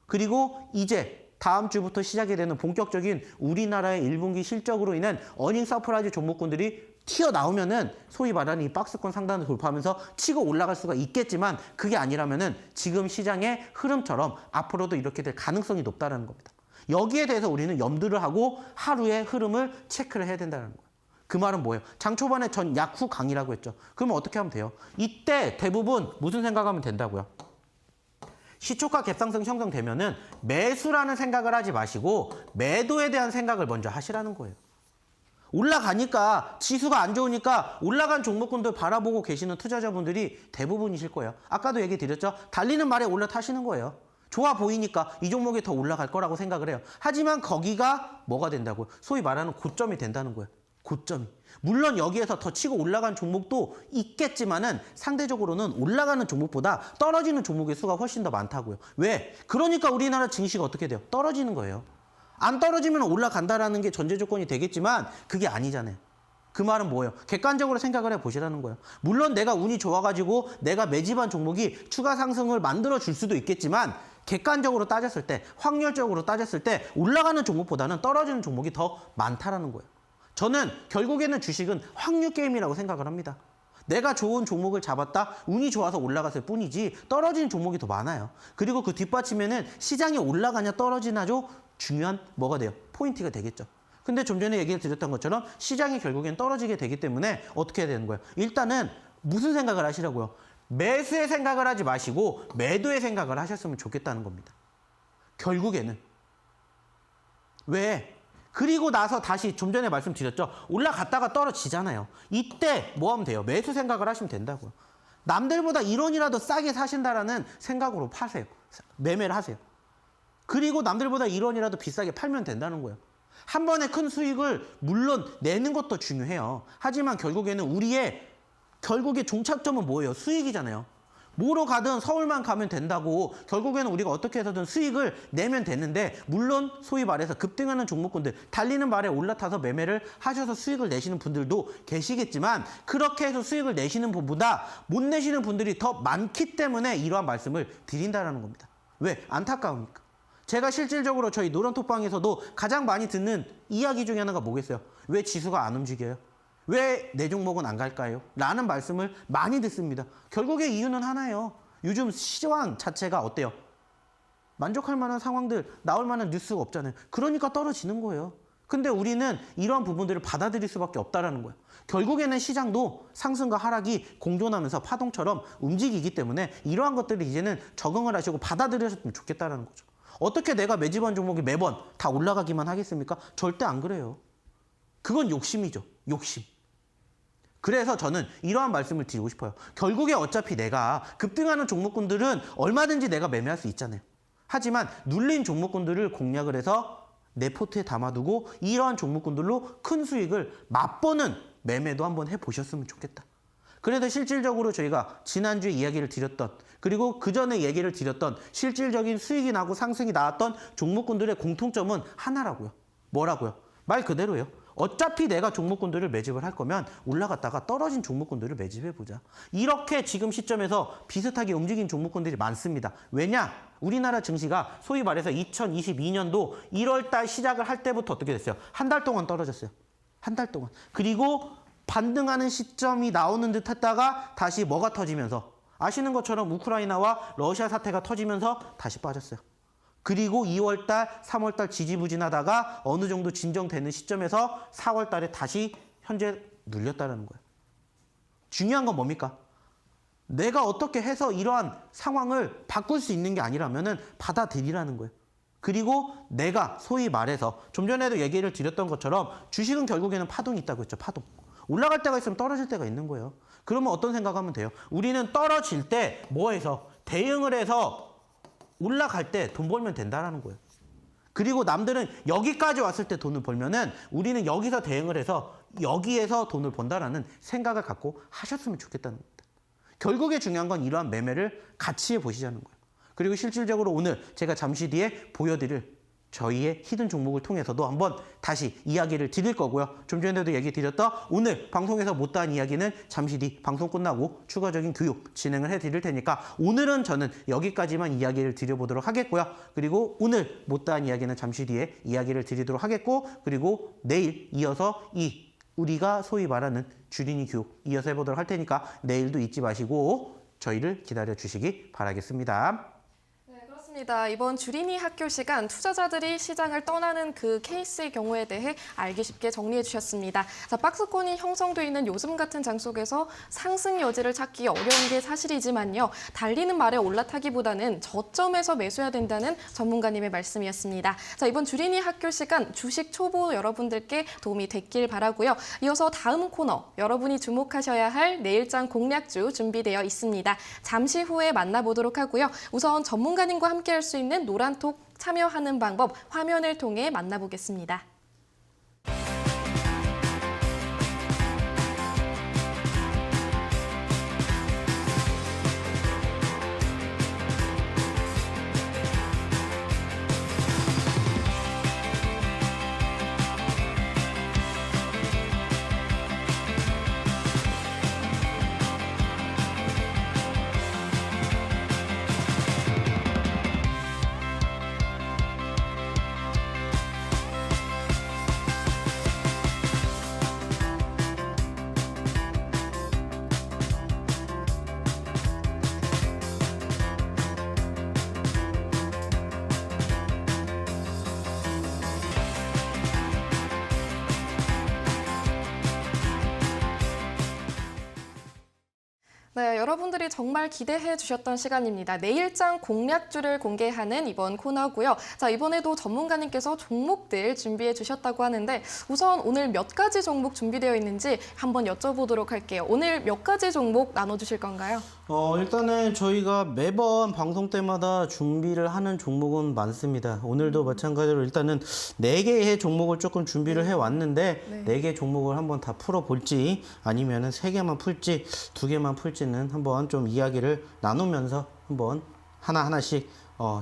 그리고 이제 다음 주부터 시작이 되는 본격적인 우리나라의 1분기 실적으로 인한 어닝 서프라이즈 종목군들이 튀어나오면은 소위 말하는 이 박스권 상단을 돌파하면서 치고 올라갈 수가 있겠지만 그게 아니라면은 지금 시장의 흐름처럼 앞으로도 이렇게 될 가능성이 높다는 겁니다. 여기에 대해서 우리는 염두를 하고 하루의 흐름을 체크를 해야 된다는 거예요. 그 말은 뭐예요? 장 초반에 전 약후 강이라고 했죠. 그러면 어떻게 하면 돼요? 이때 대부분 무슨 생각하면 된다고요? 시초가 갭상승 형성되면은 매수라는 생각을 하지 마시고 매도에 대한 생각을 먼저 하시라는 거예요. 올라가니까 지수가 안 좋으니까 올라간 종목군들 바라보고 계시는 투자자분들이 대부분이실 거예요. 아까도 얘기 드렸죠. 달리는 말에 올라타시는 거예요. 좋아 보이니까 이 종목이 더 올라갈 거라고 생각을 해요. 하지만 거기가 뭐가 된다고요? 소위 말하는 고점이 된다는 거예요. 고점이. 물론 여기에서 더 치고 올라간 종목도 있겠지만은 상대적으로는 올라가는 종목보다 떨어지는 종목의 수가 훨씬 더 많다고요. 왜? 그러니까 우리나라 증시가 어떻게 돼요? 떨어지는 거예요. 안 떨어지면 올라간다라는 게 전제 조건이 되겠지만 그게 아니잖아요. 그 말은 뭐예요? 객관적으로 생각을 해보시라는 거예요. 물론 내가 운이 좋아가지고 내가 매집한 종목이 추가 상승을 만들어줄 수도 있겠지만 객관적으로 따졌을 때, 확률적으로 따졌을 때 올라가는 종목보다는 떨어지는 종목이 더 많다라는 거예요. 저는 결국에는 주식은 확률 게임이라고 생각을 합니다. 내가 좋은 종목을 잡았다, 운이 좋아서 올라갔을 뿐이지 떨어지는 종목이 더 많아요. 그리고 그 뒷받침에는 시장이 올라가냐 떨어지냐죠? 중요한 뭐가 돼요? 포인트가 되겠죠. 근데 좀 전에 얘기를 드렸던 것처럼 시장이 결국엔 떨어지게 되기 때문에 어떻게 해야 되는 거예요? 일단은 무슨 생각을 하시라고요? 매수의 생각을 하지 마시고 매도의 생각을 하셨으면 좋겠다는 겁니다. 결국에는. 왜? 그리고 나서 다시 좀 전에 말씀드렸죠. 올라갔다가 떨어지잖아요. 이때 뭐 하면 돼요? 매수 생각을 하시면 된다고요. 남들보다 1원이라도 싸게 사신다라는 생각으로 파세요. 매매를 하세요. 그리고 남들보다 1원이라도 비싸게 팔면 된다는 거예요. 한 번에 큰 수익을 물론 내는 것도 중요해요. 하지만 결국에는 우리의 결국의 종착점은 뭐예요? 수익이잖아요. 뭐로 가든 서울만 가면 된다고 결국에는 우리가 어떻게 해서든 수익을 내면 되는데 물론 소위 말해서 급등하는 종목군들 달리는 말에 올라타서 매매를 하셔서 수익을 내시는 분들도 계시겠지만 그렇게 해서 수익을 내시는 분보다 못 내시는 분들이 더 많기 때문에 이러한 말씀을 드린다는 겁니다. 왜? 안타까우니까. 제가 실질적으로 저희 노란톡방에서도 가장 많이 듣는 이야기 중에 하나가 뭐겠어요? 왜 지수가 안 움직여요? 왜 내 종목은 안 갈까요? 라는 말씀을 많이 듣습니다. 결국의 이유는 하나예요. 요즘 시장 자체가 어때요? 만족할 만한 상황들, 나올 만한 뉴스가 없잖아요. 그러니까 떨어지는 거예요. 근데 우리는 이러한 부분들을 받아들일 수밖에 없다라는 거예요. 결국에는 시장도 상승과 하락이 공존하면서 파동처럼 움직이기 때문에 이러한 것들을 이제는 적응을 하시고 받아들이셨으면 좋겠다는 거죠. 어떻게 내가 매집한 종목이 매번 다 올라가기만 하겠습니까? 절대 안 그래요. 그건 욕심이죠. 욕심. 그래서 저는 이러한 말씀을 드리고 싶어요. 결국에 어차피 내가 급등하는 종목군들은 얼마든지 내가 매매할 수 있잖아요. 하지만 눌린 종목군들을 공략을 해서 내 포트에 담아두고 이러한 종목군들로 큰 수익을 맛보는 매매도 한번 해보셨으면 좋겠다. 그래서 실질적으로 저희가 지난주에 이야기를 드렸던 그리고 그 전에 얘기를 드렸던 실질적인 수익이 나고 상승이 나왔던 종목군들의 공통점은 하나라고요. 뭐라고요? 말 그대로예요. 어차피 내가 종목군들을 매집을 할 거면 올라갔다가 떨어진 종목군들을 매집해보자. 이렇게 지금 시점에서 비슷하게 움직인 종목군들이 많습니다. 왜냐? 우리나라 증시가 소위 말해서 2022년도 1월 달 시작을 할 때부터 어떻게 됐어요? 한 달 동안 떨어졌어요. 한 달 동안. 그리고 반등하는 시점이 나오는 듯 했다가 다시 뭐가 터지면서 아시는 것처럼 우크라이나와 러시아 사태가 터지면서 다시 빠졌어요. 그리고 2월달, 3월달 지지부진하다가 어느 정도 진정되는 시점에서 4월달에 다시 현재 눌렸다는 거예요. 중요한 건 뭡니까? 내가 어떻게 해서 이러한 상황을 바꿀 수 있는 게 아니라면은 받아들이라는 거예요. 그리고 내가 소위 말해서 좀 전에도 얘기를 드렸던 것처럼 주식은 결국에는 파동이 있다고 했죠. 파동. 올라갈 때가 있으면 떨어질 때가 있는 거예요. 그러면 어떤 생각하면 돼요? 우리는 떨어질 때 뭐 해서 대응을 해서 올라갈 때 돈 벌면 된다라는 거예요. 그리고 남들은 여기까지 왔을 때 돈을 벌면은 우리는 여기서 대응을 해서 여기에서 돈을 번다라는 생각을 갖고 하셨으면 좋겠다는 겁니다. 결국에 중요한 건 이러한 매매를 같이 해보시자는 거예요. 그리고 실질적으로 오늘 제가 잠시 뒤에 보여드릴 저희의 히든 종목을 통해서도 한번 다시 이야기를 드릴 거고요. 좀 전에도 얘기 드렸던 오늘 방송에서 못다한 이야기는 잠시 뒤 방송 끝나고 추가적인 교육 진행을 해드릴 테니까 오늘은 저는 여기까지만 이야기를 드려보도록 하겠고요. 그리고 오늘 못다한 이야기는 잠시 뒤에 이야기를 드리도록 하겠고 그리고 내일 이어서 우리가 소위 말하는 주린이 교육 이어서 해보도록 할 테니까 내일도 잊지 마시고 저희를 기다려 주시기 바라겠습니다. 이번 주린이 학교 시간 투자자들이 시장을 떠나는 그 케이스의 경우에 대해 알기 쉽게 정리해 주셨습니다. 자, 박스권이 형성돼 있는 요즘 같은 장 속에서 상승 여지를 찾기 어려운 게 사실이지만요. 달리는 말에 올라타기보다는 저점에서 매수해야 된다는 전문가님의 말씀이었습니다. 자, 이번 주린이 학교 시간 주식 초보 여러분들께 도움이 됐길 바라고요. 이어서 다음 코너 여러분이 주목하셔야 할 내일장 공략주 준비되어 있습니다. 잠시 후에 만나보도록 하고요. 우선 전문가님과 함께 할 수 있는 노란톡 참여하는 방법 화면을 통해 만나보겠습니다. 네, 여러분들이 정말 기대해 주셨던 시간입니다. 내일장 공략주를 공개하는 이번 코너고요. 자, 이번에도 전문가님께서 종목들 준비해 주셨다고 하는데 우선 오늘 몇 가지 종목 준비되어 있는지 한번 여쭤보도록 할게요. 오늘 몇 가지 종목 나눠주실 건가요? 일단은 저희가 매번 방송 때마다 준비를 하는 종목은 많습니다. 오늘도 마찬가지로 일단은 4개의 종목을 조금 준비를 해왔는데 4개 종목을 한번 다 풀어볼지 아니면은 3개만 풀지 2개만 풀지는 한번 좀 이야기를 나누면서 한번 하나하나씩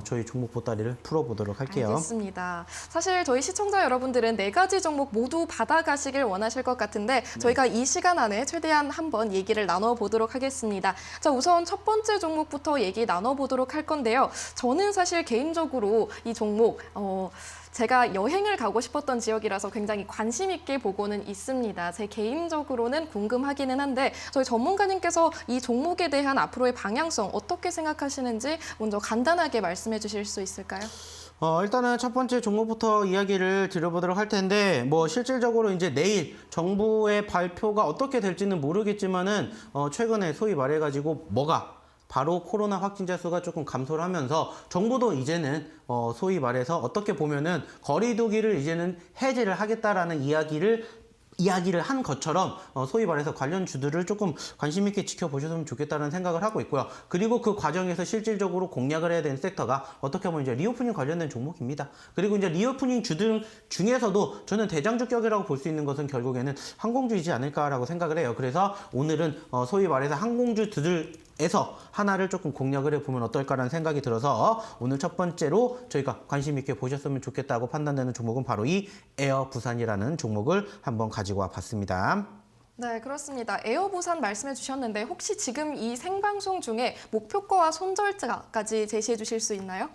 저희 종목 보따리를 풀어보도록 할게요. 알겠습니다. 사실 저희 시청자 여러분들은 4가지 종목 모두 받아가시길 원하실 것 같은데 저희가 이 시간 안에 최대한 한번 얘기를 나눠보도록 하겠습니다. 자, 우선 첫 번째 종목부터 얘기 나눠보도록 할 건데요. 저는 사실 개인적으로 이 종목 제가 여행을 가고 싶었던 지역이라서 굉장히 관심 있게 보고는 있습니다. 제 개인적으로는 궁금하기는 한데 저희 전문가님께서 이 종목에 대한 앞으로의 방향성 어떻게 생각하시는지 먼저 간단하게 말씀해 주실 수 있을까요? 일단은 첫 번째 종목부터 이야기를 드려보도록 할 텐데 실질적으로 이제 내일 정부의 발표가 어떻게 될지는 모르겠지만은 최근에 소위 말해가지고 바로 코로나 확진자 수가 조금 감소를 하면서 정부도 이제는 소위 말해서 어떻게 보면은 거리 두기를 이제는 해제를 하겠다라는 이야기를 이야기를 한 것처럼 소위 말해서 관련주들을 조금 관심 있게 지켜보셨으면 좋겠다는 생각을 하고 있고요. 그리고 그 과정에서 실질적으로 공략을 해야 되는 섹터가 어떻게 보면 이제 리오프닝 관련된 종목입니다. 그리고 이제 리오프닝 주들 중에서도 저는 대장주격이라고 볼 수 있는 것은 결국에는 항공주이지 않을까라고 생각을 해요. 그래서 오늘은 소위 말해서 항공주들에서 하나를 조금 공략을 해보면 어떨까라는 생각이 들어서 오늘 첫 번째로 저희가 관심 있게 보셨으면 좋겠다고 판단되는 종목은 바로 이 에어부산이라는 종목을 한번 가지고 와 봤습니다. 네, 그렇습니다. 에어부산 말씀해 주셨는데 혹시 지금 이 생방송 중에 목표가와 손절가까지 제시해 주실 수 있나요?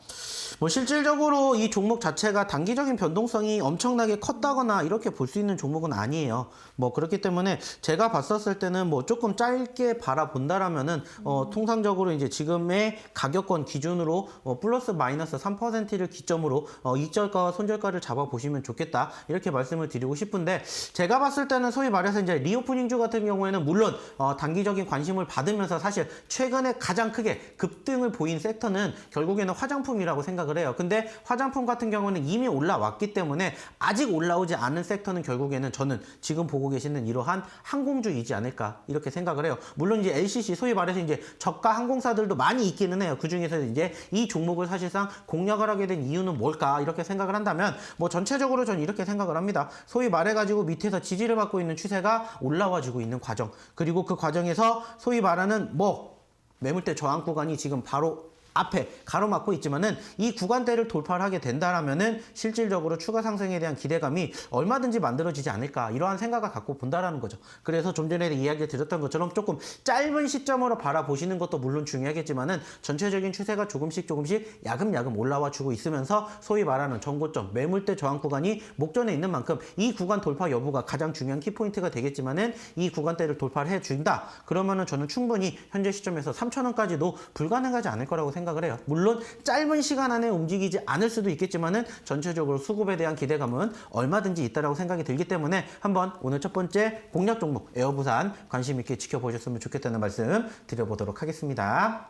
뭐 실질적으로 이 종목 자체가 단기적인 변동성이 엄청나게 컸다거나 이렇게 볼 수 있는 종목은 아니에요. 뭐 그렇기 때문에 제가 봤었을 때는 뭐 조금 짧게 바라본다라면은 통상적으로 이제 지금의 가격권 기준으로 플러스 마이너스 3%를 기점으로 이절가와 손절가를 잡아 보시면 좋겠다 이렇게 말씀을 드리고 싶은데 제가 봤을 때는 소위 말해서 이제 리오프닝주 같은 경우에는 물론 단기적인 관심을 받으면서 사실 최근에 가장 크게 급등을 보인 섹터는 결국에는 화장품이라고 생각을 해요. 근데 화장품 같은 경우는 이미 올라왔기 때문에 아직 올라오지 않은 섹터는 결국에는 저는 지금 보고 계시는 이러한 항공주이지 않을까 이렇게 생각을 해요. 물론 이제 LCC 소위 말해서 이제 저가 항공사들도 많이 있기는 해요. 그 중에서 이제 이 종목을 사실상 공략을 하게 된 이유는 뭘까 이렇게 생각을 한다면 뭐 전체적으로 저는 이렇게 생각을 합니다. 소위 말해가지고 밑에서 지지를 받고 있는 추세가 올라와주고 있는 과정, 그리고 그 과정에서 소위 말하는 뭐 매물대 저항 구간이 지금 바로 앞에 가로막고 있지만은 이 구간대를 돌파를 하게 된다라면은 실질적으로 추가 상승에 대한 기대감이 얼마든지 만들어지지 않을까 이러한 생각을 갖고 본다라는 거죠. 그래서 좀 전에 이야기 드렸던 것처럼 조금 짧은 시점으로 바라보시는 것도 물론 중요하겠지만은 전체적인 추세가 조금씩 야금야금 올라와 주고 있으면서 소위 말하는 전고점 매물대 저항 구간이 목전에 있는 만큼 이 구간 돌파 여부가 가장 중요한 키포인트가 되겠지만은 이 구간대를 돌파를 해준다 그러면은 저는 충분히 현재 시점에서 3,000원까지도 불가능하지 않을 거라고 생각을 해요. 물론 짧은 시간 안에 움직이지 않을 수도 있겠지만은 전체적으로 수급에 대한 기대감은 얼마든지 있다라고 생각이 들기 때문에 한번 오늘 첫 번째 공략 종목 에어부산 관심 있게 지켜보셨으면 좋겠다는 말씀 드려보도록 하겠습니다.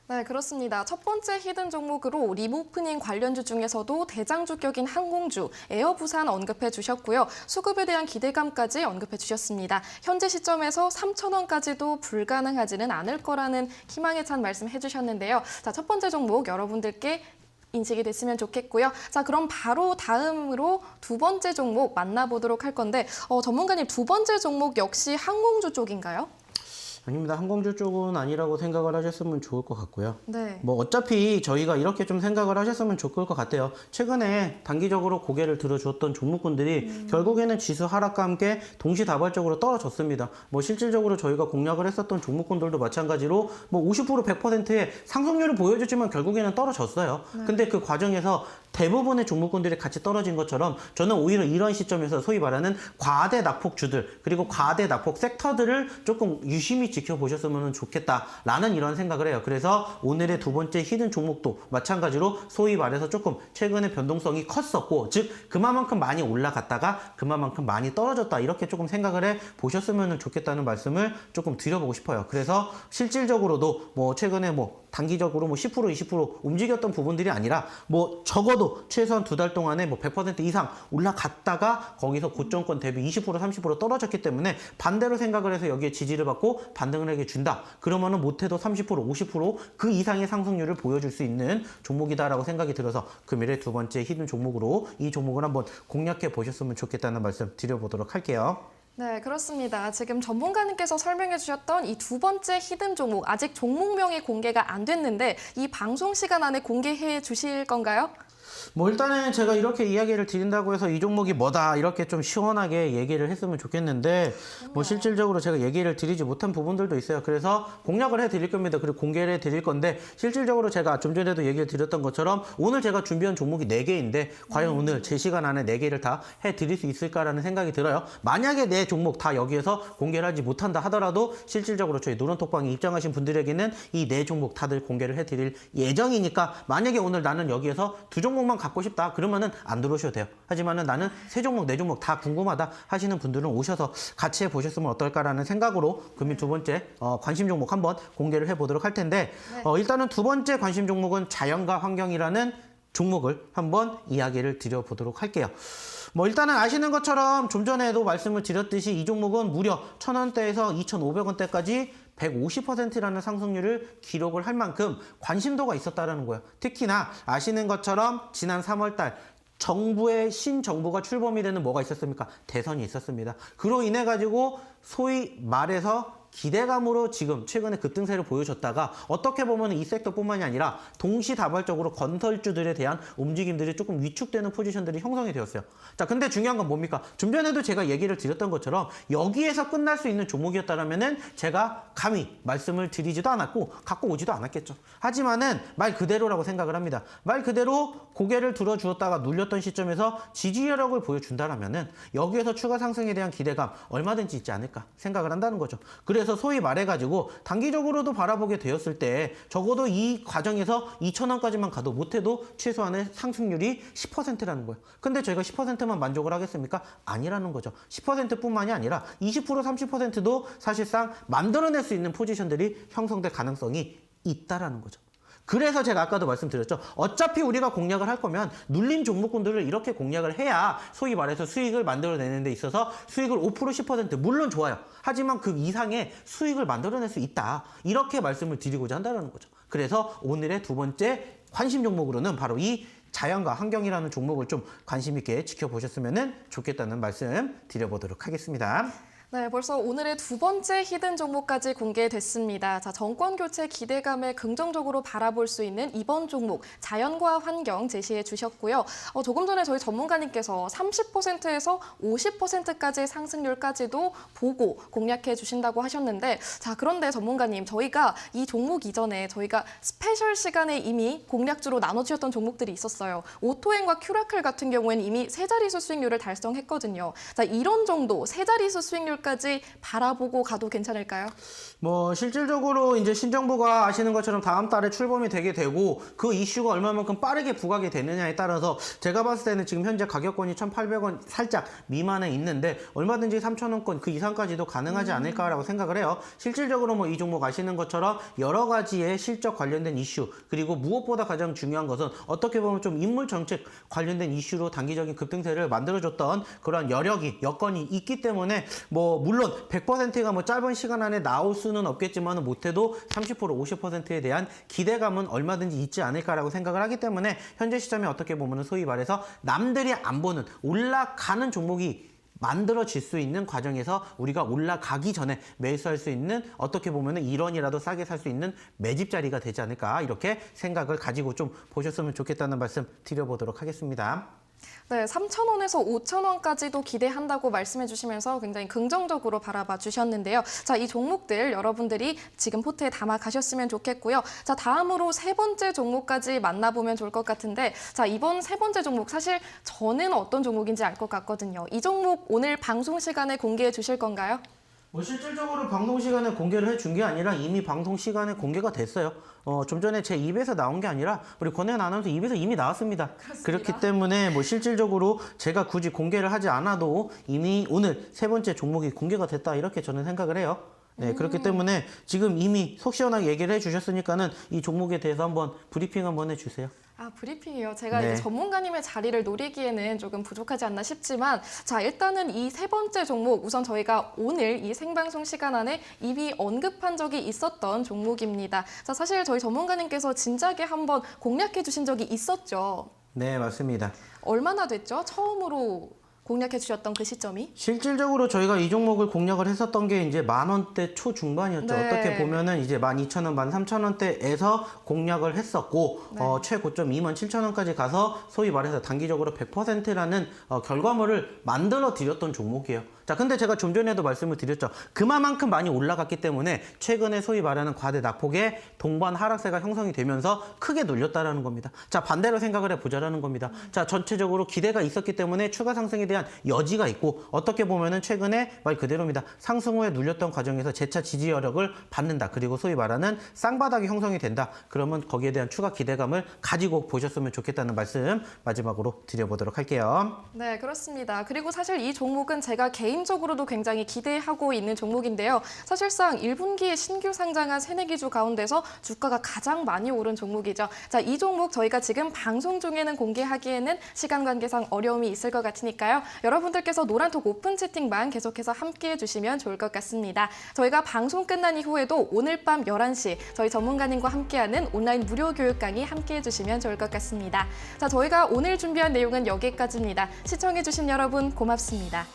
네, 그렇습니다. 첫 번째 히든 종목으로 리오프닝 관련주 중에서도 대장주격인 항공주 에어부산 언급해 주셨고요. 수급에 대한 기대감까지 언급해 주셨습니다. 현재 시점에서 3,000원까지도 불가능하지는 않을 거라는 희망에 찬 말씀 해주셨는데요. 자, 첫 번째 종목 여러분들께 인식이 됐으면 좋겠고요. 자, 그럼 바로 다음으로 두 번째 종목 만나보도록 할 건데 전문가님 두 번째 종목 역시 항공주 쪽인가요? 아닙니다. 항공주 쪽은 아니라고 생각을 하셨으면 좋을 것 같고요. 네. 뭐 어차피 저희가 이렇게 좀 생각을 하셨으면 좋을 것 같아요. 최근에 단기적으로 고개를 들어주었던 종목군들이 결국에는 지수 하락과 함께 동시다발적으로 떨어졌습니다. 뭐 실질적으로 저희가 공략을 했었던 종목군들도 마찬가지로 뭐 50% 100%의 상승률을 보여줬지만 결국에는 떨어졌어요. 근데 그 과정에서 대부분의 종목군들이 같이 떨어진 것처럼 저는 오히려 이런 시점에서 소위 말하는 과대 낙폭주들 그리고 과대 낙폭 섹터들을 조금 유심히 지켜보셨으면 좋겠다라는 이런 생각을 해요. 그래서 오늘의 두 번째 히든 종목도 마찬가지로 소위 말해서 조금 최근에 변동성이 컸었고 즉 그만큼 많이 올라갔다가 그만큼 많이 떨어졌다 이렇게 조금 생각을 해 보셨으면 좋겠다는 말씀을 조금 드려보고 싶어요. 그래서 실질적으로도 뭐 최근에 뭐 단기적으로 뭐 10% 20% 움직였던 부분들이 아니라 뭐 적어도 최소한 두 달 동안에 뭐 100% 이상 올라갔다가 거기서 고점권 대비 20% 30% 떨어졌기 때문에 반대로 생각을 해서 여기에 지지를 받고 반등을 하게 준다. 그러면은 못해도 30% 50% 이상의 상승률을 보여줄 수 있는 종목이다라고 생각이 들어서 금일의 두 번째 히든 종목으로 이 종목을 한번 공략해 보셨으면 좋겠다는 말씀 드려보도록 할게요. 네, 그렇습니다. 지금 전문가님께서 설명해 주셨던 이 두 번째 히든 종목, 아직 종목명이 공개가 안 됐는데 이 방송 시간 안에 공개해 주실 건가요? 뭐 일단은 제가 이렇게 이야기를 드린다고 해서 이 종목이 뭐다 이렇게 좀 시원하게 얘기를 했으면 좋겠는데 뭐 실질적으로 제가 얘기를 드리지 못한 부분들도 있어요. 그래서 공략을 해드릴 겁니다. 그리고 공개를 해드릴 건데 실질적으로 제가 좀 전에도 얘기를 드렸던 것처럼 오늘 제가 준비한 종목이 4개인데 과연 오늘 제 시간 안에 4개를 다 해드릴 수 있을까라는 생각이 들어요. 만약에 내 종목 다 여기에서 공개를 하지 못한다 하더라도 실질적으로 저희 노론톡방에 입장하신 분들에게는 이 4종목 다들 공개를 해드릴 예정이니까 만약에 오늘 나는 여기에서 2종목만 갖고 싶다 그러면은 안 들어오셔도 돼요. 하지만은 나는 3종목 4종목 다 궁금하다 하시는 분들은 오셔서 같이 해보셨으면 어떨까라는 생각으로 금일 두 번째 관심 종목 한번 공개를 해보도록 할 텐데 일단은 두 번째 관심 종목은 자연과 환경이라는 종목을 한번 이야기를 드려보도록 할게요. 뭐 일단은 아시는 것처럼 좀 전에도 말씀을 드렸듯이 이 종목은 무려 1,000원대에서 2,500원대까지 150%라는 상승률을 기록을 할 만큼 관심도가 있었다는 거예요. 특히나 아시는 것처럼 지난 3월달 정부의 신정부가 출범이 되는 뭐가 있었습니까? 대선이 있었습니다. 그로 인해 가지고 소위 말해서 기대감으로 지금 최근에 급등세를 보여줬다가 어떻게 보면 이 섹터뿐만이 아니라 동시다발적으로 건설주들에 대한 움직임들이 조금 위축되는 포지션들이 형성이 되었어요. 자, 근데 중요한 건 뭡니까? 좀 전에도 제가 얘기를 드렸던 것처럼 여기에서 끝날 수 있는 종목이었다면은 제가 감히 말씀을 드리지도 않았고 갖고 오지도 않았겠죠. 하지만은 말 그대로라고 생각을 합니다. 말 그대로 고개를 들어주었다가 눌렸던 시점에서 지지력을 보여준다라면은 여기에서 추가 상승에 대한 기대감 얼마든지 있지 않을까 생각을 한다는 거죠. 그래서 소위 말해가지고 단기적으로도 바라보게 되었을 때 적어도 이 과정에서 2,000원까지만 가도 못해도 최소한의 상승률이 10%라는 거예요. 근데 저희가 10%만 만족을 하겠습니까? 아니라는 거죠. 10%뿐만이 아니라 20%, 30%도 사실상 만들어낼 수 있는 포지션들이 형성될 가능성이 있다라는 거죠. 그래서 제가 아까도 말씀드렸죠. 어차피 우리가 공략을 할 거면 눌린 종목군들을 이렇게 공략을 해야 소위 말해서 수익을 만들어내는 데 있어서 수익을 5%, 10% 물론 좋아요. 하지만 그 이상의 수익을 만들어낼 수 있다. 이렇게 말씀을 드리고자 한다는 거죠. 그래서 오늘의 두 번째 관심 종목으로는 바로 이 자연과 환경이라는 종목을 좀 관심 있게 지켜보셨으면 좋겠다는 말씀 드려보도록 하겠습니다. 네, 벌써 오늘의 두 번째 히든 종목까지 공개됐습니다. 자, 정권 교체 기대감을 긍정적으로 바라볼 수 있는 이번 종목 자연과 환경 제시해 주셨고요. 조금 전에 저희 전문가님께서 30%에서 50%까지 상승률까지도 보고 공략해 주신다고 하셨는데, 자, 그런데 전문가님, 저희가 이 종목 이전에 저희가 스페셜 시간에 이미 공략주로 나눠주셨던 종목들이 있었어요. 오토행과 큐라클 같은 경우에는 이미 세 자릿수 수익률을 달성했거든요. 자, 이런 정도 세 자릿수 수익률까지 바라보고 가도 괜찮을까요? 뭐 실질적으로 이제 신정부가 아시는 것처럼 다음 달에 출범이 되게 되고 그 이슈가 얼마만큼 빠르게 부각이 되느냐에 따라서 제가 봤을 때는 지금 현재 가격권이 1,800원 살짝 미만에 있는데 얼마든지 3,000원권 그 이상까지도 가능하지 않을까라고 생각을 해요. 실질적으로 뭐 이 종목 아시는 것처럼 여러 가지의 실적 관련된 이슈 그리고 무엇보다 가장 중요한 것은 어떻게 보면 좀 인물 정책 관련된 이슈로 단기적인 급등세를 만들어줬던 그런 여건이 있기 때문에 뭐 물론 100%가 뭐 짧은 시간 안에 나올 수는 없겠지만 못해도 30%, 50%에 대한 기대감은 얼마든지 있지 않을까라고 생각을 하기 때문에 현재 시점에 어떻게 보면 소위 말해서 남들이 안 보는 올라가는 종목이 만들어질 수 있는 과정에서 우리가 올라가기 전에 매수할 수 있는 어떻게 보면 1원이라도 싸게 살 수 있는 매집 자리가 되지 않을까 이렇게 생각을 가지고 좀 보셨으면 좋겠다는 말씀 드려보도록 하겠습니다. 네, 3,000원에서 5,000원까지도 기대한다고 말씀해 주시면서 굉장히 긍정적으로 바라봐 주셨는데요. 자, 이 종목들 여러분들이 지금 포트에 담아 가셨으면 좋겠고요. 자, 다음으로 세 번째 종목까지 만나보면 좋을 것 같은데, 자, 이번 세 번째 종목 사실 저는 어떤 종목인지 알 것 같거든요. 이 종목 오늘 방송 시간에 공개해 주실 건가요? 뭐 실질적으로 방송 시간에 공개를 해준 게 아니라 이미 방송 시간에 공개가 됐어요. 좀 전에 제 입에서 나온 게 아니라 우리 권혜연 아나운서 입에서 이미 나왔습니다. 그렇습니다. 그렇기 때문에 뭐 실질적으로 제가 굳이 공개를 하지 않아도 이미 오늘 세 번째 종목이 공개가 됐다 이렇게 저는 생각을 해요. 네, 그렇기 때문에 지금 이미 속 시원하게 얘기를 해주셨으니까는 이 종목에 대해서 한번 브리핑 한번 해주세요. 아, 브리핑이요. 제가 네. 이제 전문가님의 자리를 노리기에는 조금 부족하지 않나 싶지만, 자, 일단은 이 세 번째 종목, 우선 저희가 오늘 이 생방송 시간 안에 이미 언급한 적이 있었던 종목입니다. 자, 사실 저희 전문가님께서 진작에 한번 공략해 주신 적이 있었죠. 네, 맞습니다. 얼마나 됐죠? 처음으로 공략해 주셨던 그 시점이? 실질적으로 저희가 이 종목을 공략을 했었던 게 이제 10,000원대 초중반이었죠. 네. 어떻게 보면은 이제 12,000원, 13,000원대에서 공략을 했었고, 네. 최고점 27,000원까지 가서 소위 말해서 단기적으로 100%라는 결과물을 만들어 드렸던 종목이에요. 자, 근데 제가 좀 전에도 말씀을 드렸죠. 그만큼 많이 올라갔기 때문에 최근에 소위 말하는 과대 낙폭의 동반 하락세가 형성이 되면서 크게 눌렸다라는 겁니다. 자, 반대로 생각을 해보자라는 겁니다. 자, 전체적으로 기대가 있었기 때문에 추가 상승에 대한 여지가 있고 어떻게 보면은 최근에 말 그대로입니다. 상승 후에 눌렸던 과정에서 재차 지지 여력을 받는다. 그리고 소위 말하는 쌍바닥이 형성이 된다. 그러면 거기에 대한 추가 기대감을 가지고 보셨으면 좋겠다는 말씀 마지막으로 드려보도록 할게요. 네, 그렇습니다. 그리고 사실 이 종목은 제가 개인적으로도 굉장히 기대하고 있는 종목인데요. 사실상 1분기에 신규 상장한 새내기주 가운데서 주가가 가장 많이 오른 종목이죠. 자, 이 종목 저희가 지금 방송 중에는 공개하기에는 시간 관계상 어려움이 있을 것 같으니까요. 여러분들께서 노란톡 오픈 채팅방 계속해서 함께해 주시면 좋을 것 같습니다. 저희가 방송 끝난 이후에도 오늘 밤 11시 저희 전문가님과 함께하는 온라인 무료 교육 강의 함께해 주시면 좋을 것 같습니다. 자, 저희가 오늘 준비한 내용은 여기까지입니다. 시청해 주신 여러분 고맙습니다.